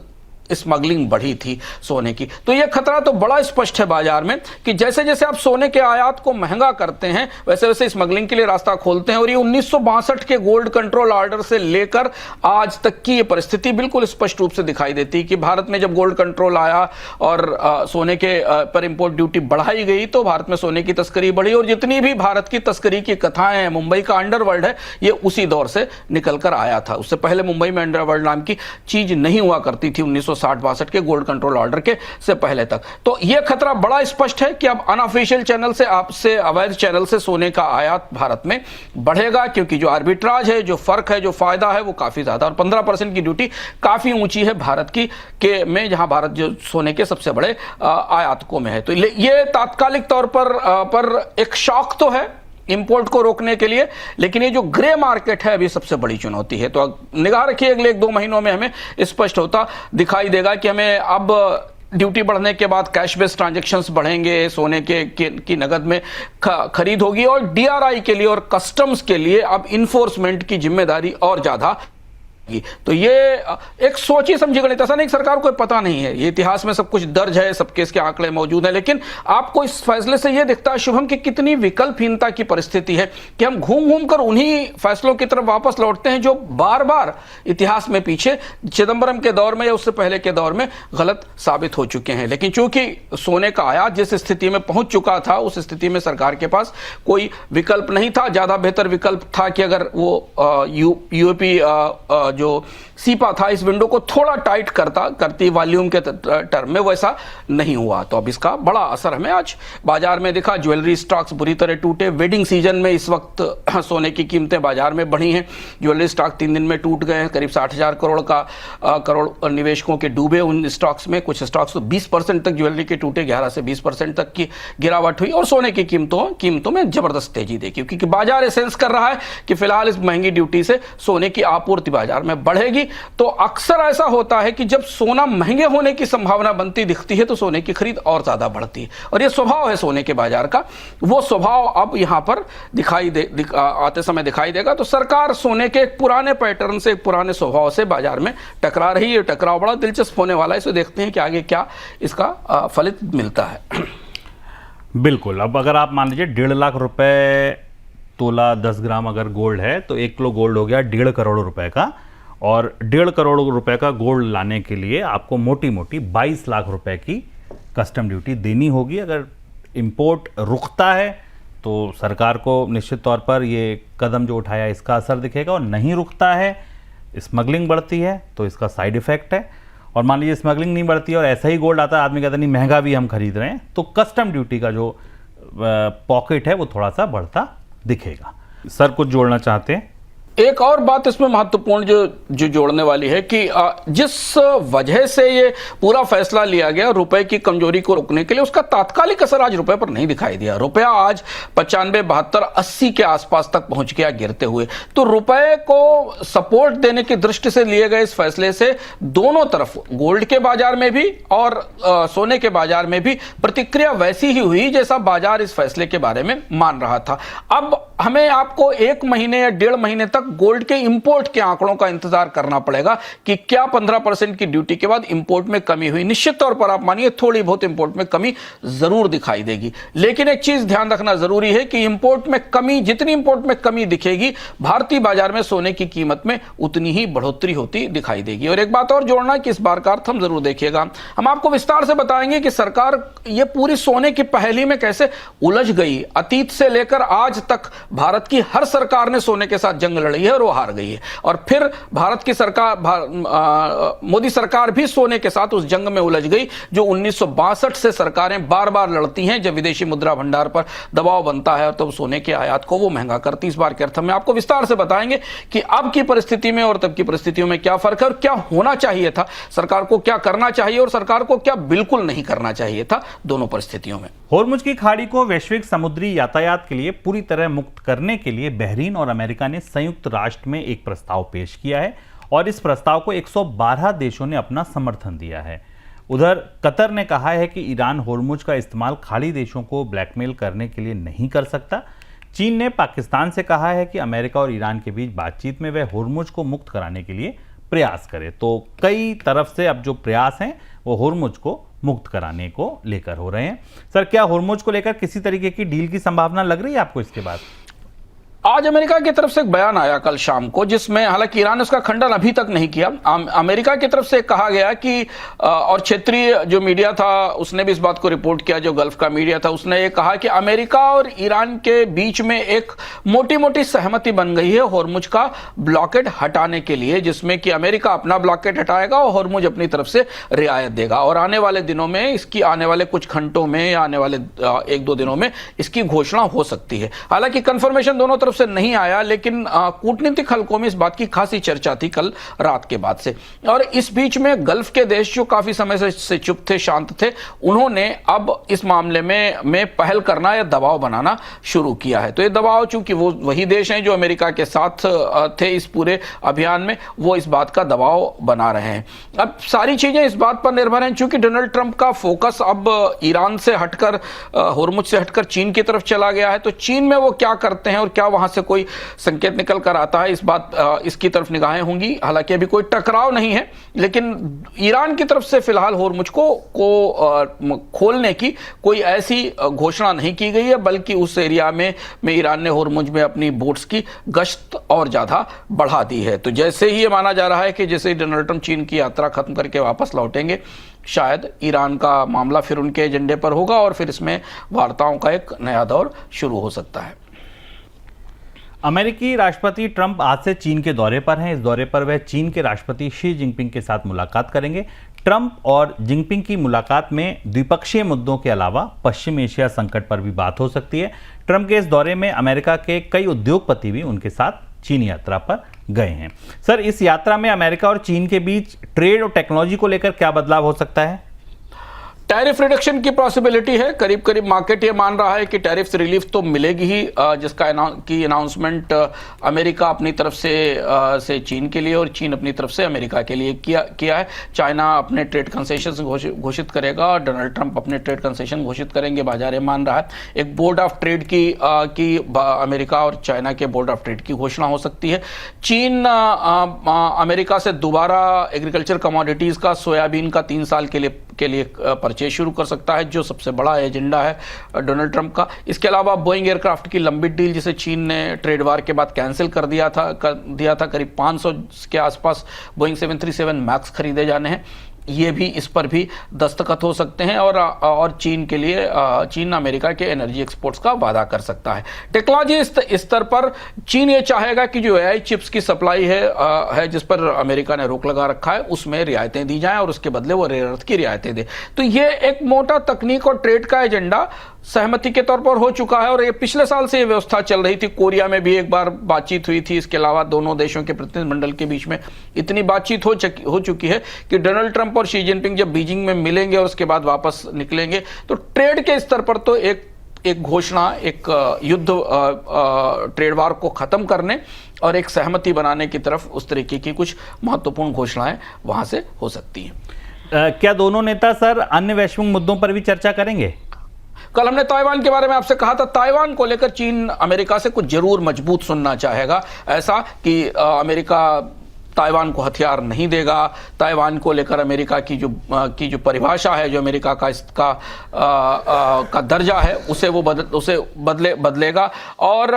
स्मगलिंग बढ़ी थी सोने की। तो यह खतरा तो बड़ा स्पष्ट है बाजार में कि जैसे जैसे आप सोने के आयात को महंगा करते हैं वैसे वैसे स्मगलिंग के लिए रास्ता खोलते हैं। और ये 1962 के गोल्ड कंट्रोल ऑर्डर से लेकर आज तक की ये परिस्थिति बिल्कुल स्पष्ट रूप से दिखाई देती है कि भारत में जब गोल्ड कंट्रोल आया और सोने के पर इंपोर्ट ड्यूटी बढ़ाई गई तो भारत में सोने की तस्करी बढ़ी। और जितनी भी भारत की तस्करी की कथाएं हैं, मुंबई का अंडरवर्ल्ड है, ये उसी दौर से निकल कर आया था। उससे पहले मुंबई में अंडरवर्ल्ड नाम की चीज नहीं हुआ करती थी 1960-62 के गोल्ड कंट्रोल ऑर्डर के से पहले तक। तो यह खतरा बड़ा स्पष्ट है कि अब अनऑफिशियल चैनल से, आपसे अवैध चैनल से सोने का आयात भारत में बढ़ेगा, क्योंकि जो आर्बिट्राज है, जो फर्क है, जो फायदा है वो काफी ज्यादा। और 15% की ड्यूटी काफी ऊंची है भारत की में, जहां भारत जो सोने के सबसे बड़े आयातकों में है। तो ये तात्कालिक तौर पर एक शॉक तो है इंपोर्ट को रोकने के लिए, लेकिन ये जो ग्रे मार्केट है अभी सबसे बड़ी चुनौती है। तो निगाह रखिए, अगले 1-2 महीनों में हमें स्पष्ट होता दिखाई देगा कि हमें अब ड्यूटी बढ़ने के बाद कैश बेस्ड ट्रांजैक्शंस बढ़ेंगे, सोने की नगद में खरीद होगी और डीआरआई के लिए और कस्टम्स के लिए अब इन्फोर्समेंट की जिम्मेदारी और ज्यादा। तो ये एक सोची समझी गणित, ऐसा नहीं कि सरकार को पता नहीं है, ये इतिहास में सब कुछ दर्ज है, सबके इसके आंकड़े मौजूद हैं। लेकिन आपको इस फैसले से ये दिखता है शुभम कि कितनी विकल्पहीनता की परिस्थिति है कि हम घूम घूम कर उन्हीं फैसलों की तरफ वापस लौटते हैं जो बार बार इतिहास में पीछे चिदम्बरम के दौर में या उससे पहले के दौर में गलत साबित हो चुके हैं। लेकिन चूंकि सोने का आयात जिस स्थिति में पहुंच चुका था, उस स्थिति में सरकार के पास कोई विकल्प नहीं था। ज्यादा बेहतर विकल्प था कि अगर वो यूएपी जो सीपा था इस विंडो को थोड़ा टाइट करती वॉल्यूम के टर्म में, वैसा नहीं हुआ। तो अब इसका बड़ा असर हमें आज बाजार में दिखा। ज्वेलरी स्टॉक्स बुरी तरह टूटे। वेडिंग सीजन में इस वक्त सोने की कीमतें बाजार में बढ़ी हैं। ज्वेलरी स्टॉक 3 दिन में टूट गए हैं। करीब 60,000 करोड़ निवेशकों के डूबे उन स्टॉक्स में। कुछ स्टॉक्स तो 20% तक ज्वेलरी के टूटे, 11 से 20% तक की गिरावट हुई। और सोने की कीमतों में जबरदस्त तेजी देखी, क्योंकि बाजार सेंस कर रहा है कि फिलहाल इस महंगी ड्यूटी से सोने की आपूर्ति बाजार में बढ़ेगी। तो अक्सर ऐसा होता है कि जब सोना महंगे होने की संभावना बनती दिखती है तो सोने की खरीद और ज्यादा बढ़ती है। और ये स्वभाव है सोने के बाजार का, वो स्वभाव अब यहां पर आते समय दिखाई देगा। तो सरकार सोने के एक पुराने पैटर्न से, एक पुराने स्वभाव से बाजार में टकरा रही है। टकराव बड़ा दिलचस्प होने वाला है, इसे देखते हैं कि आगे क्या इसका फलित मिलता है। बिल्कुल। अब अगर आप मान लीजिए 1.5 लाख रुपए तोला 10 ग्राम अगर गोल्ड है तो 1 किलो गोल्ड हो गया 1.5 करोड़ रुपए का। और 1.5 करोड़ रुपए का गोल्ड लाने के लिए आपको मोटी मोटी 22 लाख रुपए की कस्टम ड्यूटी देनी होगी। अगर इंपोर्ट रुकता है तो सरकार को निश्चित तौर पर ये कदम जो उठाया इसका असर दिखेगा, और नहीं रुकता है, स्मगलिंग बढ़ती है तो इसका साइड इफेक्ट है। और मान लीजिए स्मगलिंग नहीं बढ़ती और ऐसा ही गोल्ड आता है, आदमी कहता नहीं महंगा भी हम खरीद रहे हैं, तो कस्टम ड्यूटी का जो पॉकेट है वो थोड़ा सा बढ़ता दिखेगा। सर कुछ जोड़ना चाहते हैं? एक और बात इसमें महत्वपूर्ण जो जोड़ने वाली है कि जिस वजह से ये पूरा फैसला लिया गया रुपए की कमजोरी को रोकने के लिए, उसका तात्कालिक असर आज रुपए पर नहीं दिखाई दिया। रुपया आज 95, 72, 80 के आसपास तक पहुंच गया गिरते हुए। तो रुपए को सपोर्ट देने की दृष्टि से लिए गए इस फैसले से दोनों तरफ, गोल्ड के बाजार में भी और सोने के बाजार में भी, प्रतिक्रिया वैसी ही हुई जैसा बाजार इस फैसले के बारे में मान रहा था। अब हमें आपको 1 महीने या 1.5 महीने तक गोल्ड के इंपोर्ट के आंकड़ों का इंतजार करना पड़ेगा कि क्या 15% की ड्यूटी के बाद इंपोर्ट में कमी हुई। निश्चित तौर पर आप मानिए थोड़ी बहुत इंपोर्ट में कमी जरूर दिखाई देगी, लेकिन एक चीज ध्यान रखना जरूरी है कि इंपोर्ट में कमी, जितनी इंपोर्ट में कमी दिखेगी, भारतीय बाजार में सोने की कीमत में उतनी ही बढ़ोतरी होती दिखाई देगी। और एक बात और जोड़ना कि इस बार का अर्थ हम जरूर देखिएगा, हम आपको विस्तार से बताएंगे कि सरकार ये पूरी सोने की पहेली में कैसे उलझ गई। अतीत से लेकर आज तक भारत की हर सरकार ने सोने के साथ जंग लड़ी है और वो हार गई है, और फिर भारत की सरकार मोदी सरकार भी सोने के साथ उस जंग में उलझ गई जो 1962 से सरकारें बार बार लड़ती हैं। जब विदेशी मुद्रा भंडार पर दबाव बनता है तो सोने के आयात को वो महंगा करती। इस बार के अर्थ में आपको विस्तार से बताएंगे कि अब की परिस्थिति में और तब की परिस्थितियों में क्या फर्क है और क्या होना चाहिए था, सरकार को क्या करना चाहिए और सरकार को क्या बिल्कुल नहीं करना चाहिए था दोनों परिस्थितियों में। होर्मुज की खाड़ी को वैश्विक समुद्री यातायात के लिए पूरी तरह मुक्त करने के लिए बहरीन और अमेरिका ने संयुक्त राष्ट्र में एक प्रस्ताव पेश किया है और इस प्रस्ताव को 112 देशों ने अपना समर्थन दिया है। उधर कतर ने कहा है कि ईरान होर्मुज का इस्तेमाल खाड़ी देशों को ब्लैकमेल करने के लिए नहीं कर सकता। चीन ने पाकिस्तान से कहा है कि अमेरिका और ईरान के बीच बातचीत में वह होर्मुज को मुक्त कराने के लिए प्रयास करे। तो कई तरफ से अब जो प्रयास हैं वो होर्मुज को मुक्त कराने को लेकर हो रहे हैं। सर, क्या होर्मुज को लेकर किसी तरीके की डील की संभावना लग रही है आपको इसके बाद? आज अमेरिका की तरफ से एक बयान आया कल शाम को, जिसमें हालांकि ईरान ने उसका खंडन अभी तक नहीं किया। अमेरिका की तरफ से कहा गया कि और क्षेत्रीय जो मीडिया था उसने भी इस बात को रिपोर्ट किया, जो गल्फ का मीडिया था उसने ये कहा कि अमेरिका और ईरान के बीच में एक मोटी मोटी सहमति बन गई है होर्मुज का ब्लॉकेड हटाने के लिए, जिसमें कि अमेरिका अपना ब्लॉकेड हटाएगा और होर्मुज अपनी तरफ से रियायत देगा। और आने वाले दिनों में इसकी, आने वाले कुछ घंटों में या आने वाले 1-2 दिनों में इसकी घोषणा हो सकती है। हालांकि कंफर्मेशन दोनों तरफ से नहीं आया, लेकिन कूटनीतिक हलकों में इस बात की खासी चर्चा थी कल रात के बाद से। और इस बीच में गल्फ के देश जो काफी समय से चुप थे, शांत थे, उन्होंने अब इस मामले में पहल करना या दबाव बनाना शुरू किया है। तो ये दबाव, चूंकि वो वही देश हैं जो अमेरिका के साथ थे इस पूरे अभियान में, वो इस बात का दबाव बना रहे हैं। अब सारी चीजें इस बात पर निर्भर हैं, चूंकि डोनाल्ड ट्रंप का फोकस अब ईरान से हटकर, होर्मुज से हटकर चीन की तरफ चला गया है। तो चीन में वो क्या करते हैं और क्या वहां से कोई संकेत निकल कर आता है, इसकी तरफ निगाहें होंगी। हालांकि अभी कोई टकराव नहीं है, लेकिन ईरान की तरफ से फिलहाल होर्मुज को खोलने की कोई ऐसी घोषणा नहीं की गई है, बल्कि उस एरिया में ईरान ने होर्मुज में अपनी बोट्स की गश्त और ज्यादा बढ़ा दी है। तो जैसे ही ये माना जा रहा है कि जैसे ही डोनाल्ड ट्रंप चीन की यात्रा खत्म करके वापस लौटेंगे, शायद ईरान का मामला फिर उनके एजेंडे पर होगा और फिर इसमें वार्ताओं का एक नया दौर शुरू हो सकता है। अमेरिकी राष्ट्रपति ट्रंप आज से चीन के दौरे पर हैं। इस दौरे पर वह चीन के राष्ट्रपति शी जिनपिंग के साथ मुलाकात करेंगे। ट्रंप और जिनपिंग की मुलाकात में द्विपक्षीय मुद्दों के अलावा पश्चिम एशिया संकट पर भी बात हो सकती है। ट्रंप के इस दौरे में अमेरिका के कई उद्योगपति भी उनके साथ चीन यात्रा पर गए हैं। सर, इस यात्रा में अमेरिका और चीन के बीच ट्रेड और टेक्नोलॉजी को लेकर क्या बदलाव हो सकता है? टैरिफ रिडक्शन की पॉसिबिलिटी है। करीब करीब मार्केट ये मान रहा है कि टैरिफ रिलीफ तो मिलेगी ही, जिसका अनाउंसमेंट अमेरिका अपनी तरफ से चीन के लिए और चीन अपनी तरफ से अमेरिका के लिए किया है। चाइना अपने ट्रेड कंसेशन घोषित करेगा और डोनाल्ड ट्रंप अपने ट्रेड कंसेशन घोषित करेंगे, बाजार ये मान रहा है। एक बोर्ड ऑफ ट्रेड की अमेरिका और चाइना के बोर्ड ऑफ ट्रेड की घोषणा हो सकती है। चीन अमेरिका से दोबारा एग्रीकल्चर कमोडिटीज का, सोयाबीन का 3 साल के लिए परचेज शुरू कर सकता है, जो सबसे बड़ा एजेंडा है डोनाल्ड ट्रंप का। इसके अलावा बोइंग एयरक्राफ्ट की लंबी डील, जिसे चीन ने ट्रेड वार के बाद कैंसिल कर दिया था, करीब 500 के आसपास बोइंग 737 मैक्स खरीदे जाने हैं। ये भी, इस पर भी दस्तखत हो सकते हैं और चीन के लिए, चीन अमेरिका के एनर्जी एक्सपोर्ट्स का वादा कर सकता है। टेक्नोलॉजी स्तर पर चीन ये चाहेगा कि जो एआई चिप्स की सप्लाई है जिस पर अमेरिका ने रोक लगा रखा है, उसमें रियायतें दी जाएं और उसके बदले वो रेयर अर्थ की रियायतें दे। तो ये एक मोटा तकनीक और ट्रेड का एजेंडा सहमति के तौर पर हो चुका है और ये पिछले साल से ये व्यवस्था चल रही थी। कोरिया में भी एक बार बातचीत हुई थी। इसके अलावा दोनों देशों के प्रतिनिधिमंडल के बीच में इतनी बातचीत हो चुकी है कि डोनाल्ड ट्रंप और शी जिनपिंग जब बीजिंग में मिलेंगे और उसके बाद वापस निकलेंगे, तो ट्रेड के स्तर पर तो एक घोषणा, एक युद्ध ट्रेड वार को खत्म करने और एक सहमति बनाने की तरफ, उस तरीके की कुछ महत्वपूर्ण घोषणाएं वहां से हो सकती हैं। क्या दोनों नेता सर अन्य वैश्विक मुद्दों पर भी चर्चा करेंगे? कल हमने ताइवान के बारे में आपसे कहा था, ताइवान को लेकर चीन अमेरिका से कुछ जरूर मजबूत सुनना चाहेगा, ऐसा कि अमेरिका ताइवान को हथियार नहीं देगा। ताइवान को लेकर अमेरिका की जो परिभाषा है, जो अमेरिका का इसका का दर्जा है, उसे वो बदलेगा और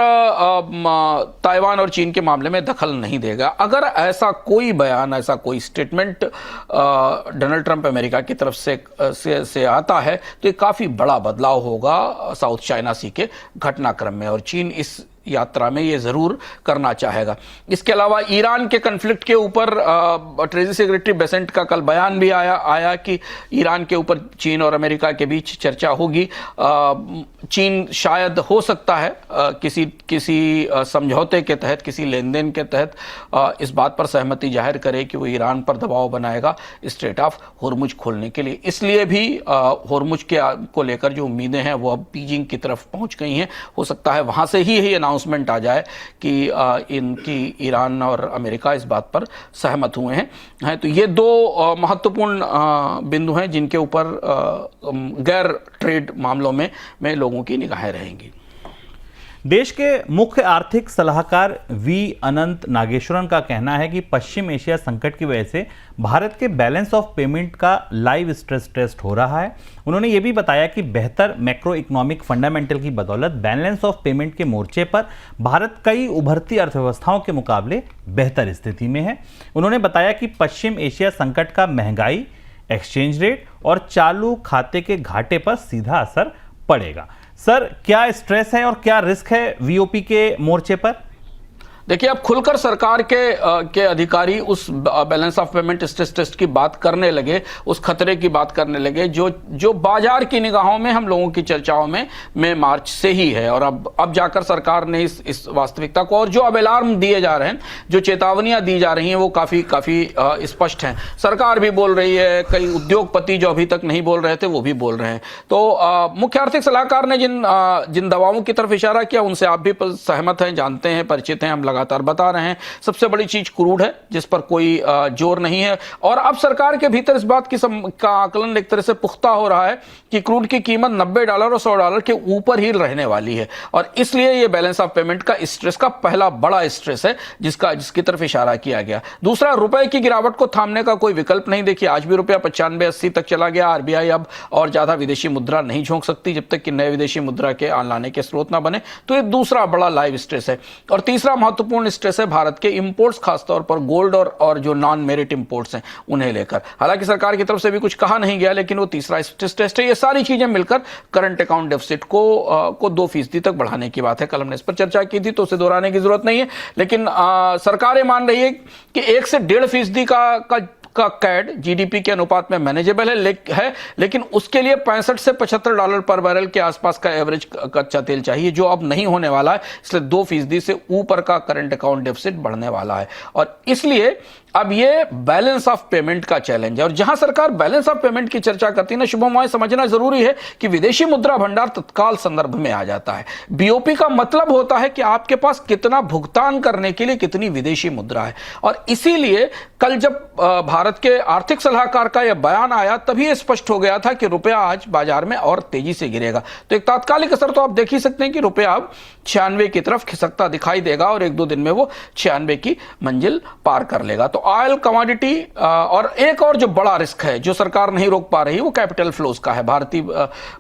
ताइवान और चीन के मामले में दखल नहीं देगा। अगर ऐसा कोई बयान, ऐसा कोई स्टेटमेंट डोनाल्ड ट्रंप अमेरिका की तरफ से आता है तो ये काफी बड़ा बदलाव होगा साउथ चाइना सी के घटनाक्रम में, और चीन इस यात्रा में ये जरूर करना चाहेगा। इसके अलावा ईरान के कन्फ्लिक्ट के ऊपर ट्रेजरी सेक्रेटरी बेसेंट का कल बयान भी आया कि ईरान के ऊपर चीन और अमेरिका के बीच चर्चा होगी। चीन शायद हो सकता है किसी समझौते के तहत, किसी लेन देन के तहत इस बात पर सहमति जाहिर करे कि वो ईरान पर दबाव बनाएगा स्ट्रेट ऑफ होर्मुज खोलने के लिए। इसलिए भी होर्मुज को लेकर जो उम्मीदें हैं वो अब बीजिंग की तरफ पहुंच गई हैं। हो सकता है वहां से ही अनाउंसमेंट आ जाए कि इनकी ईरान और अमेरिका इस बात पर सहमत हुए हैं। तो ये दो महत्वपूर्ण बिंदु हैं जिनके ऊपर गैर ट्रेड मामलों में लोगों की निगाहें रहेंगी। देश के मुख्य आर्थिक सलाहकार वी अनंत नागेश्वरन का कहना है कि पश्चिम एशिया संकट की वजह से भारत के बैलेंस ऑफ पेमेंट का लाइव स्ट्रेस टेस्ट हो रहा है। उन्होंने ये भी बताया कि बेहतर मैक्रो इकोनॉमिक फंडामेंटल की बदौलत बैलेंस ऑफ पेमेंट के मोर्चे पर भारत कई उभरती अर्थव्यवस्थाओं के मुकाबले बेहतर स्थिति में है। उन्होंने बताया कि पश्चिम एशिया संकट का महंगाई, एक्सचेंज रेट और चालू खाते के घाटे पर सीधा असर पड़ेगा। सर, क्या स्ट्रेस है और क्या रिस्क है वीओपी के मोर्चे पर? देखिए, अब खुलकर सरकार के अधिकारी उस balance of payment stress test की बात करने लगे, उस खतरे की बात करने लगे जो बाजार की निगाहों में, हम लोगों की चर्चाओं में मार्च से ही है। और अब जाकर सरकार ने इस वास्तविकता को, और जो अब अलार्म दिए जा रहे हैं, जो चेतावनियां दी जा रही हैं, वो काफी स्पष्ट हैं। सरकार भी बोल रही है, कई उद्योगपति जो अभी तक नहीं बोल रहे थे वो भी बोल रहे हैं। तो मुख्य आर्थिक सलाहकार ने जिन दवाओं की तरफ इशारा किया उनसे आप भी सहमत हैं, जानते हैं, परिचित हैं, हम लगातार बता रहे हैं। सबसे बड़ी चीज क्रूड है, जिस पर कोई जोर नहीं है। और अब सरकार के भीतर इस बात का आकलन एक तरह से पुख्ता हो रहा है कि क्रूड की कीमत $90 और $100 के ऊपर ही रहने वाली है, और इसलिए यह बैलेंस ऑफ पेमेंट का स्ट्रेस का पहला बड़ा स्ट्रेस है जिसकी तरफ इशारा किया गया। दूसरा, रुपए की गिरावट को थामने का कोई विकल्प नहीं। देखिए, आज भी रुपया 95-80 तक चला गया। आरबीआई अब और ज्यादा विदेशी मुद्रा नहीं झोंक सकती जब तक कि नए विदेशी मुद्रा के लाने के स्रोत ना बने। तो ये दूसरा बड़ा लाइव स्ट्रेस है। और तीसरा महत्वपूर्ण स्ट्रेस है भारत के इंपोर्ट्स, खासतौर पर गोल्ड और जो नॉन मेरिट इंपोर्ट्स हैं उन्हें लेकर। हालांकि सरकार की तरफ से भी कुछ कहा नहीं गया, लेकिन वो तीसरा स्ट्रेस टेस्ट है। ये सारी चीजें मिलकर करंट अकाउंट डेफिसिट को 2% तक बढ़ाने की बात है। कल हमने इस पर चर्चा की थी, तो उसे दोहराने की जरूरत नहीं है। लेकिन सरकारें मान रही है कि 1 से 1.5% का कैड जीडीपी के अनुपात में मैनेजेबल है, लेकिन उसके लिए $65 से $75 पर बैरल के आसपास का एवरेज कच्चा तेल चाहिए, जो अब नहीं होने वाला है। इसलिए 2% से ऊपर का करंट अकाउंट डेफिसिट बढ़ने वाला है। और इसलिए अब ये बैलेंस ऑफ पेमेंट का चैलेंज है। और जहां सरकार बैलेंस ऑफ पेमेंट की चर्चा करती है ना शुभम, वहां समझना जरूरी है कि विदेशी मुद्रा भंडार तत्काल संदर्भ में आ जाता है। बीओपी का मतलब होता है कि आपके पास कितना भुगतान करने के लिए कितनी विदेशी मुद्रा है। और इसीलिए कल जब भारत के आर्थिक सलाहकार का यह बयान आया, तभी यह स्पष्ट हो गया था कि रुपया आज बाजार में और तेजी से गिरेगा। तो एक तात्कालिक असर तो आप देख ही सकते हैं कि रुपया अब 96 की तरफ खिसकता दिखाई देगा, और 1-2 दिन में वो 96 की मंजिल पार कर लेगा। तो ऑयल, कमोडिटी, और एक और जो बड़ा रिस्क है जो सरकार नहीं रोक पा रही, वो कैपिटल फ्लोज का है। भारतीय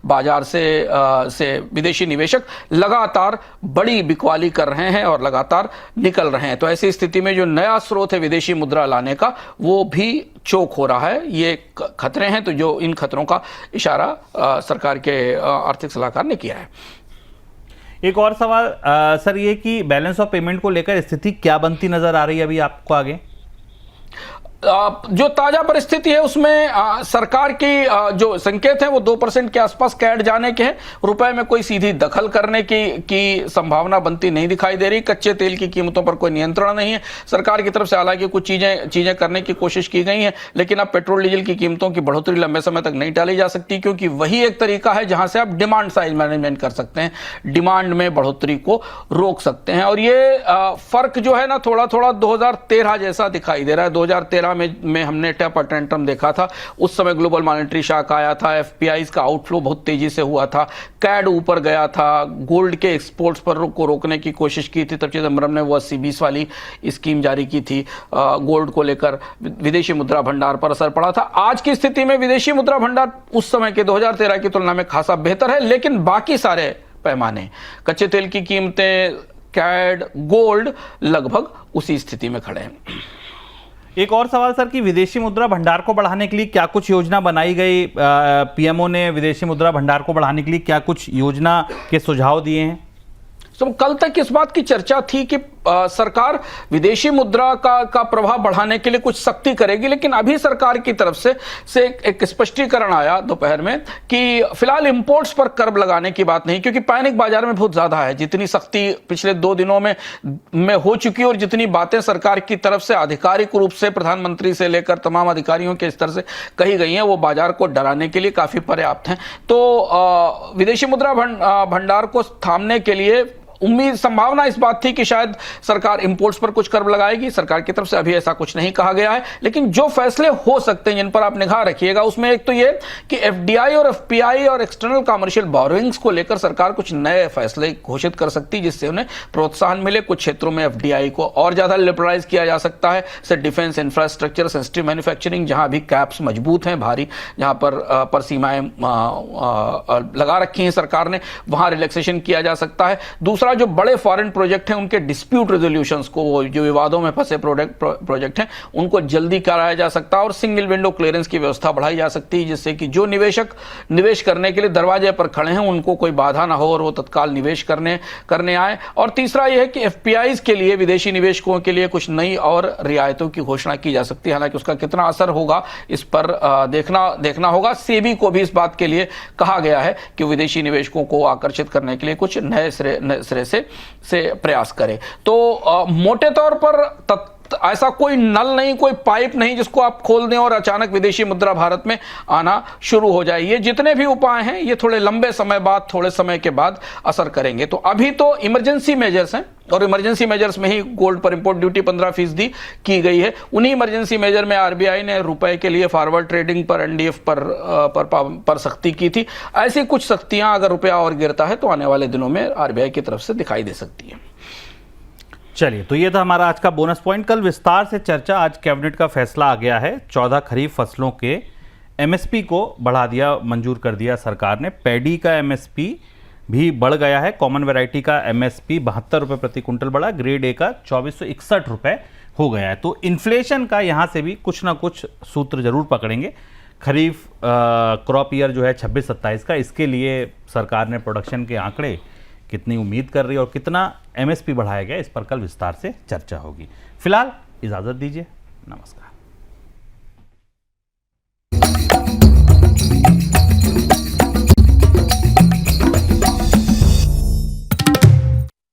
बाजार से विदेशी निवेशक लगातार बड़ी बिकवाली कर रहे हैं और लगातार निकल रहे हैं। तो ऐसी स्थिति में जो नया स्रोत है विदेशी मुद्रा लाने का, वो भी चोक हो रहा है। ये खतरे हैं, तो जो इन खतरों का इशारा सरकार के आर्थिक सलाहकार ने किया है। एक और सवाल सर, ये कि बैलेंस ऑफ पेमेंट को लेकर स्थिति क्या बनती नजर आ रही है अभी आपको आगे? जो ताजा परिस्थिति है उसमें सरकार की जो संकेत है वो 2% के आसपास कैड जाने के हैं। रुपए में कोई सीधी दखल करने की संभावना बनती नहीं दिखाई दे रही। कच्चे तेल की कीमतों पर कोई नियंत्रण नहीं है सरकार की तरफ से। हालांकि कुछ चीजें करने की कोशिश की गई हैं, लेकिन अब पेट्रोल डीजल की कीमतों की बढ़ोतरी लंबे समय तक नहीं टाली जा सकती, क्योंकि वही एक तरीका है जहां से आप डिमांड साइड मैनेजमेंट कर सकते हैं, डिमांड में बढ़ोतरी को रोक सकते हैं। और ये फर्क जो है ना, थोड़ा 2013 जैसा दिखाई दे रहा है। 2013 में हमने टेपर टेंट्रम देखा था। उस समय ग्लोबल मॉनेटरी शॉक आया था, एफपीआईज का आउटफ्लो बहुत तेजी से हुआ था, कैड ऊपर गया था, गोल्ड के एक्सपोर्ट्स पर को रोकने की कोशिश की थी, तब चिदम्बरम ने वो 80-20 वाली स्कीम जारी की थी। गोल्ड को लेकर विदेशी मुद्रा भंडार पर असर पड़ा था। आज की स्थिति में विदेशी मुद्रा भंडार उस समय के 2013 की तुलना में खासा बेहतर है, लेकिन बाकी सारे पैमाने, कच्चे तेल की कीमतें, कैड, गोल्ड लगभग उसी स्थिति में खड़े हैं। एक और सवाल सर कि विदेशी मुद्रा भंडार को बढ़ाने के लिए क्या कुछ योजना बनाई गई? पीएमओ ने विदेशी मुद्रा भंडार को बढ़ाने के लिए क्या कुछ योजना के सुझाव दिए हैं? तो कल तक इस बात की चर्चा थी कि सरकार विदेशी मुद्रा का प्रभाव बढ़ाने के लिए कुछ सख्ती करेगी, लेकिन अभी सरकार की तरफ से एक स्पष्टीकरण आया दोपहर में कि फिलहाल इंपोर्ट्स पर कर लगाने की बात नहीं, क्योंकि पैनिक बाजार में बहुत ज्यादा है। जितनी सख्ती पिछले 2 दिनों में हो चुकी है और जितनी बातें सरकार की तरफ से आधिकारिक रूप से प्रधानमंत्री से लेकर तमाम अधिकारियों के स्तर से कही गई हैं, वो बाजार को डराने के लिए काफी पर्याप्त हैं। तो विदेशी मुद्रा भंडार को थामने के लिए संभावना इस बात थी कि शायद सरकार इंपोर्ट्स पर कुछ कर लगाएगी। सरकार की तरफ से अभी ऐसा कुछ नहीं कहा गया है, लेकिन जो फैसले हो सकते हैं जिन पर आप निगाह रखिएगा, उसमें एक तो ये कि एफडीआई और एफपीआई और एक्सटर्नल कमर्शियल बोरोइंग्स को लेकर सरकार कुछ नए फैसले घोषित कर सकती है, जिससे उन्हें प्रोत्साहन मिले। कुछ क्षेत्रों में एफडीआई को और ज्यादा लिबरलाइज किया जा सकता है, जैसे डिफेंस, इंफ्रास्ट्रक्चर, सेंसिटिव मैन्युफैक्चरिंग, जहां भी कैप्स मजबूत हैं, भारी, जहां पर सीमाएं लगा रखी हैं सरकार ने, वहां रिलैक्सेशन किया जा सकता है। दूसरा, जो बड़े फॉरेन प्रोजेक्ट हैं उनके डिस्प्यूट रेजोल्यूशंस को, जो विवादों में फंसे प्रोजेक्ट हैं, उनको जल्दी कराया जा सकता है और सिंगल विंडो क्लियरेंस की व्यवस्था बढ़ाई जा सकती है, जिससे कि जो निवेशक निवेश करने के लिए दरवाजे पर खड़े हैं उनको कोई बाधा ना हो और वो तत्काल निवेश करने आए। और तीसरा यह है कि एफपीआईज के लिए, विदेशी निवेशकों के लिए कुछ नई और रियायतों की घोषणा की जा सकती है। हालांकि उसका कितना असर होगा इस पर देखना होगा। सेबी को भी इस बात के लिए कहा गया है कि विदेशी निवेशकों को आकर्षित करने के लिए कुछ नए सिरे से प्रयास करे। तो मोटे तौर पर ऐसा कोई नल नहीं, कोई पाइप नहीं जिसको आप खोल दें और अचानक विदेशी मुद्रा भारत में आना शुरू हो जाए। ये जितने भी उपाय हैं ये थोड़े लंबे समय बाद, थोड़े समय के बाद असर करेंगे। तो अभी तो इमरजेंसी मेजर्स हैं और इमरजेंसी मेजर्स में ही गोल्ड पर इंपोर्ट ड्यूटी 15% की गई है। उन्हीं इमरजेंसी मेजर में आरबीआई ने रुपए के लिए फॉरवर्ड ट्रेडिंग पर, एनडीएफ पर सख्ती की थी। ऐसी कुछ सख्तियां अगर रुपया और गिरता है तो आने वाले दिनों में आरबीआई की तरफ से दिखाई दे सकती है। चलिए, तो ये था हमारा आज का बोनस पॉइंट। कल विस्तार से चर्चा। आज कैबिनेट का फैसला आ गया है। 14 खरीफ फसलों के एमएसपी को बढ़ा दिया, मंजूर कर दिया सरकार ने। पैडी का एमएसपी भी बढ़ गया है। कॉमन वैरायटी का एमएसपी 72 रुपये प्रति कुंटल बढ़ा, ग्रेड ए का 2461 रुपये हो गया है। तो इन्फ्लेशन का यहाँ से भी कुछ ना कुछ सूत्र जरूर पकड़ेंगे। खरीफ क्रॉप ईयर जो है 26-27 का, इसके लिए सरकार ने प्रोडक्शन के आंकड़े कितनी उम्मीद कर रही है और कितना एमएसपी बढ़ाया गया, इस पर कल विस्तार से चर्चा होगी। फिलहाल इजाज़त दीजिए, नमस्कार।